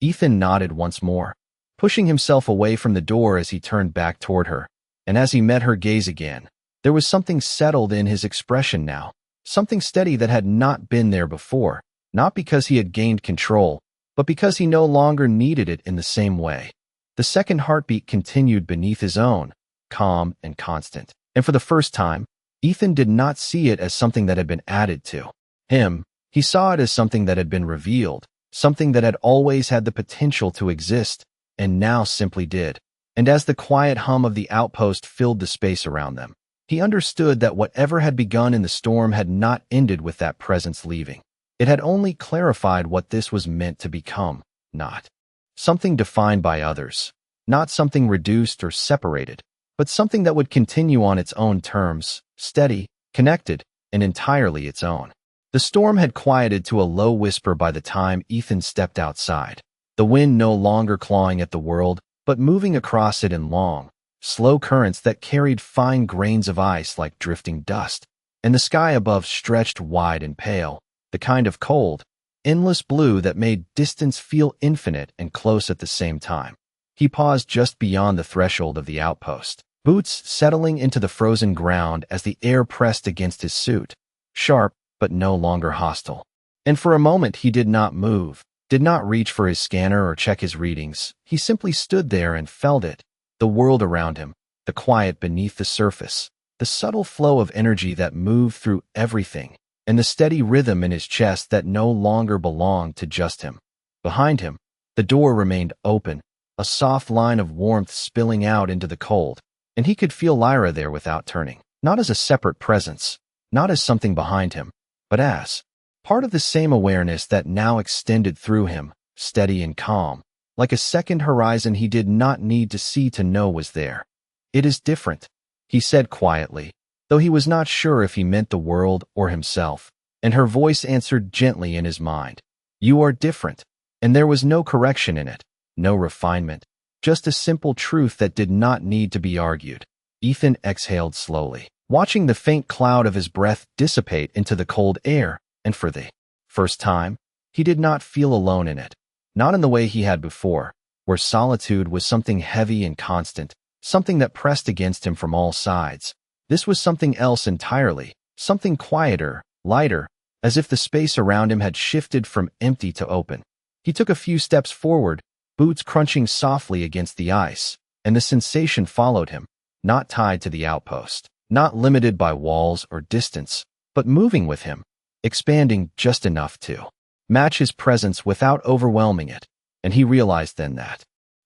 Ethan nodded once more, pushing himself away from the door as he turned back toward her, and as he met her gaze again, there was something settled in his expression now, something steady that had not been there before, not because he had gained control, but because he no longer needed it in the same way. The second heartbeat continued beneath his own, calm and constant, and for the first time, Ethan did not see it as something that had been added to him. He saw it as something that had been revealed, something that had always had the potential to exist, and now simply did. And as the quiet hum of the outpost filled the space around them, he understood that whatever had begun in the storm had not ended with that presence leaving. It had only clarified what this was meant to become, not something defined by others, not something reduced or separated, but something that would continue on its own terms, steady, connected, and entirely its own. The storm had quieted to a low whisper by the time Ethan stepped outside. The wind no longer clawing at the world, but moving across it in long, slow currents that carried fine grains of ice like drifting dust. And the sky above stretched wide and pale, the kind of cold, endless blue that made distance feel infinite and close at the same time. He paused just beyond the threshold of the outpost, boots settling into the frozen ground as the air pressed against his suit, sharp but no longer hostile. And for a moment he did not move, did not reach for his scanner or check his readings. He simply stood there and felt it, the world around him, the quiet beneath the surface, the subtle flow of energy that moved through everything, and the steady rhythm in his chest that no longer belonged to just him. Behind him, the door remained open, a soft line of warmth spilling out into the cold, and he could feel Lyra there without turning, not as a separate presence, not as something behind him, but as part of the same awareness that now extended through him, steady and calm, like a second horizon he did not need to see to know was there. "It is different," he said quietly, though he was not sure if he meant the world or himself, and her voice answered gently in his mind. "You are different," and there was no correction in it, no refinement, just a simple truth that did not need to be argued. Ethan exhaled slowly, watching the faint cloud of his breath dissipate into the cold air, and for the first time, he did not feel alone in it, not in the way he had before, where solitude was something heavy and constant, something that pressed against him from all sides. This was something else entirely, something quieter, lighter, as if the space around him had shifted from empty to open. He took a few steps forward, boots crunching softly against the ice, and the sensation followed him, not tied to the outpost, not limited by walls or distance, but moving with him, expanding just enough to match his presence without overwhelming it, and he realized then that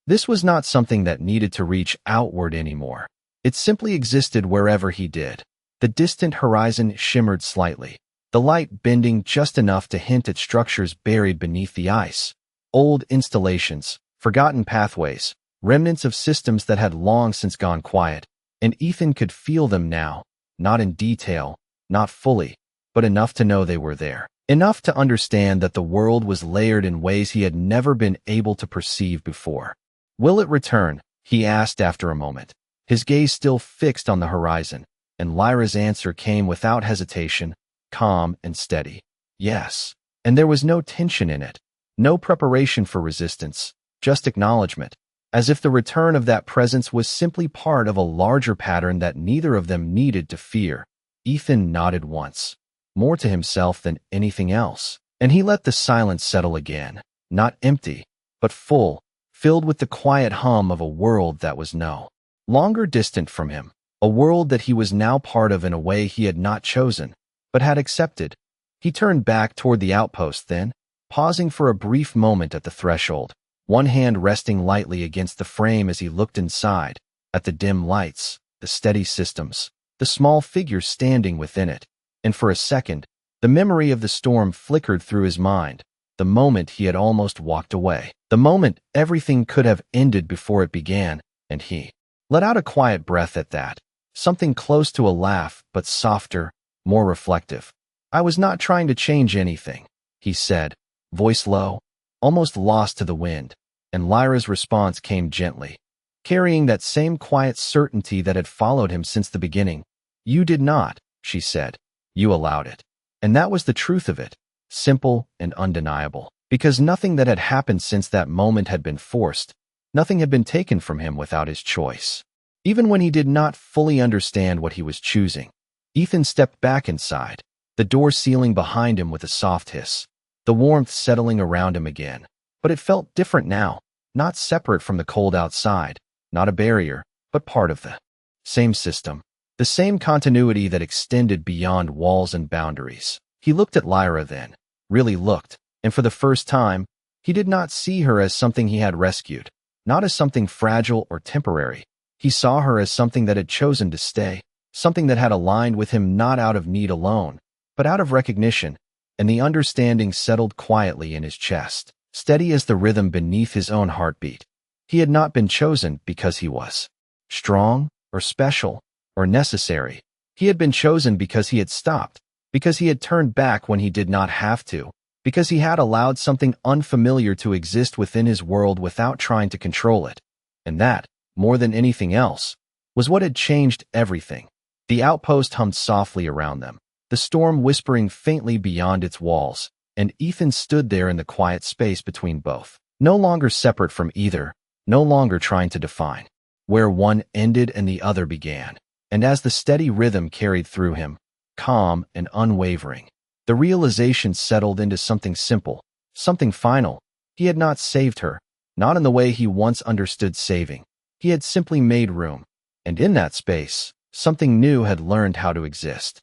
this was not something that needed to reach outward anymore. It simply existed wherever he did. The distant horizon shimmered slightly, the light bending just enough to hint at structures buried beneath the ice, old installations, forgotten pathways, remnants of systems that had long since gone quiet, and Ethan could feel them now, not in detail, not fully, but enough to know they were there. Enough to understand that the world was layered in ways he had never been able to perceive before. "Will it return?" he asked after a moment, his gaze still fixed on the horizon, and Lyra's answer came without hesitation, calm and steady. "Yes." And there was no tension in it, no preparation for resistance, just acknowledgement, as if the return of that presence was simply part of a larger pattern that neither of them needed to fear. Ethan nodded once, more to himself than anything else, and he let the silence settle again, not empty, but full, filled with the quiet hum of a world that was no longer distant from him, a world that he was now part of in a way he had not chosen, but had accepted. He turned back toward the outpost then, pausing for a brief moment at the threshold, one hand resting lightly against the frame as he looked inside, at the dim lights, the steady systems, the small figures standing within it. And for a second, the memory of the storm flickered through his mind, the moment he had almost walked away, the moment everything could have ended before it began, and he let out a quiet breath at that, something close to a laugh, but softer, more reflective. "I was not trying to change anything," he said, voice low, almost lost to the wind, and Lyra's response came gently, carrying that same quiet certainty that had followed him since the beginning. "You did not," she said. "You allowed it." And that was the truth of it, simple and undeniable, because nothing that had happened since that moment had been forced, nothing had been taken from him without his choice. Even when he did not fully understand what he was choosing, Ethan stepped back inside, the door sealing behind him with a soft hiss, the warmth settling around him again. But it felt different now, not separate from the cold outside, not a barrier, but part of the same system. The same continuity that extended beyond walls and boundaries. He looked at Lyra then, really looked, and for the first time, he did not see her as something he had rescued, not as something fragile or temporary. He saw her as something that had chosen to stay, something that had aligned with him not out of need alone, but out of recognition, and the understanding settled quietly in his chest, steady as the rhythm beneath his own heartbeat. He had not been chosen because he was strong, or special, or necessary. He had been chosen because he had stopped, because he had turned back when he did not have to, because he had allowed something unfamiliar to exist within his world without trying to control it. And that, more than anything else, was what had changed everything. The outpost hummed softly around them, the storm whispering faintly beyond its walls, and Ethan stood there in the quiet space between both, no longer separate from either, no longer trying to define where one ended and the other began. And as the steady rhythm carried through him, calm and unwavering, the realization settled into something simple, something final. He had not saved her, not in the way he once understood saving. He had simply made room, and in that space, something new had learned how to exist.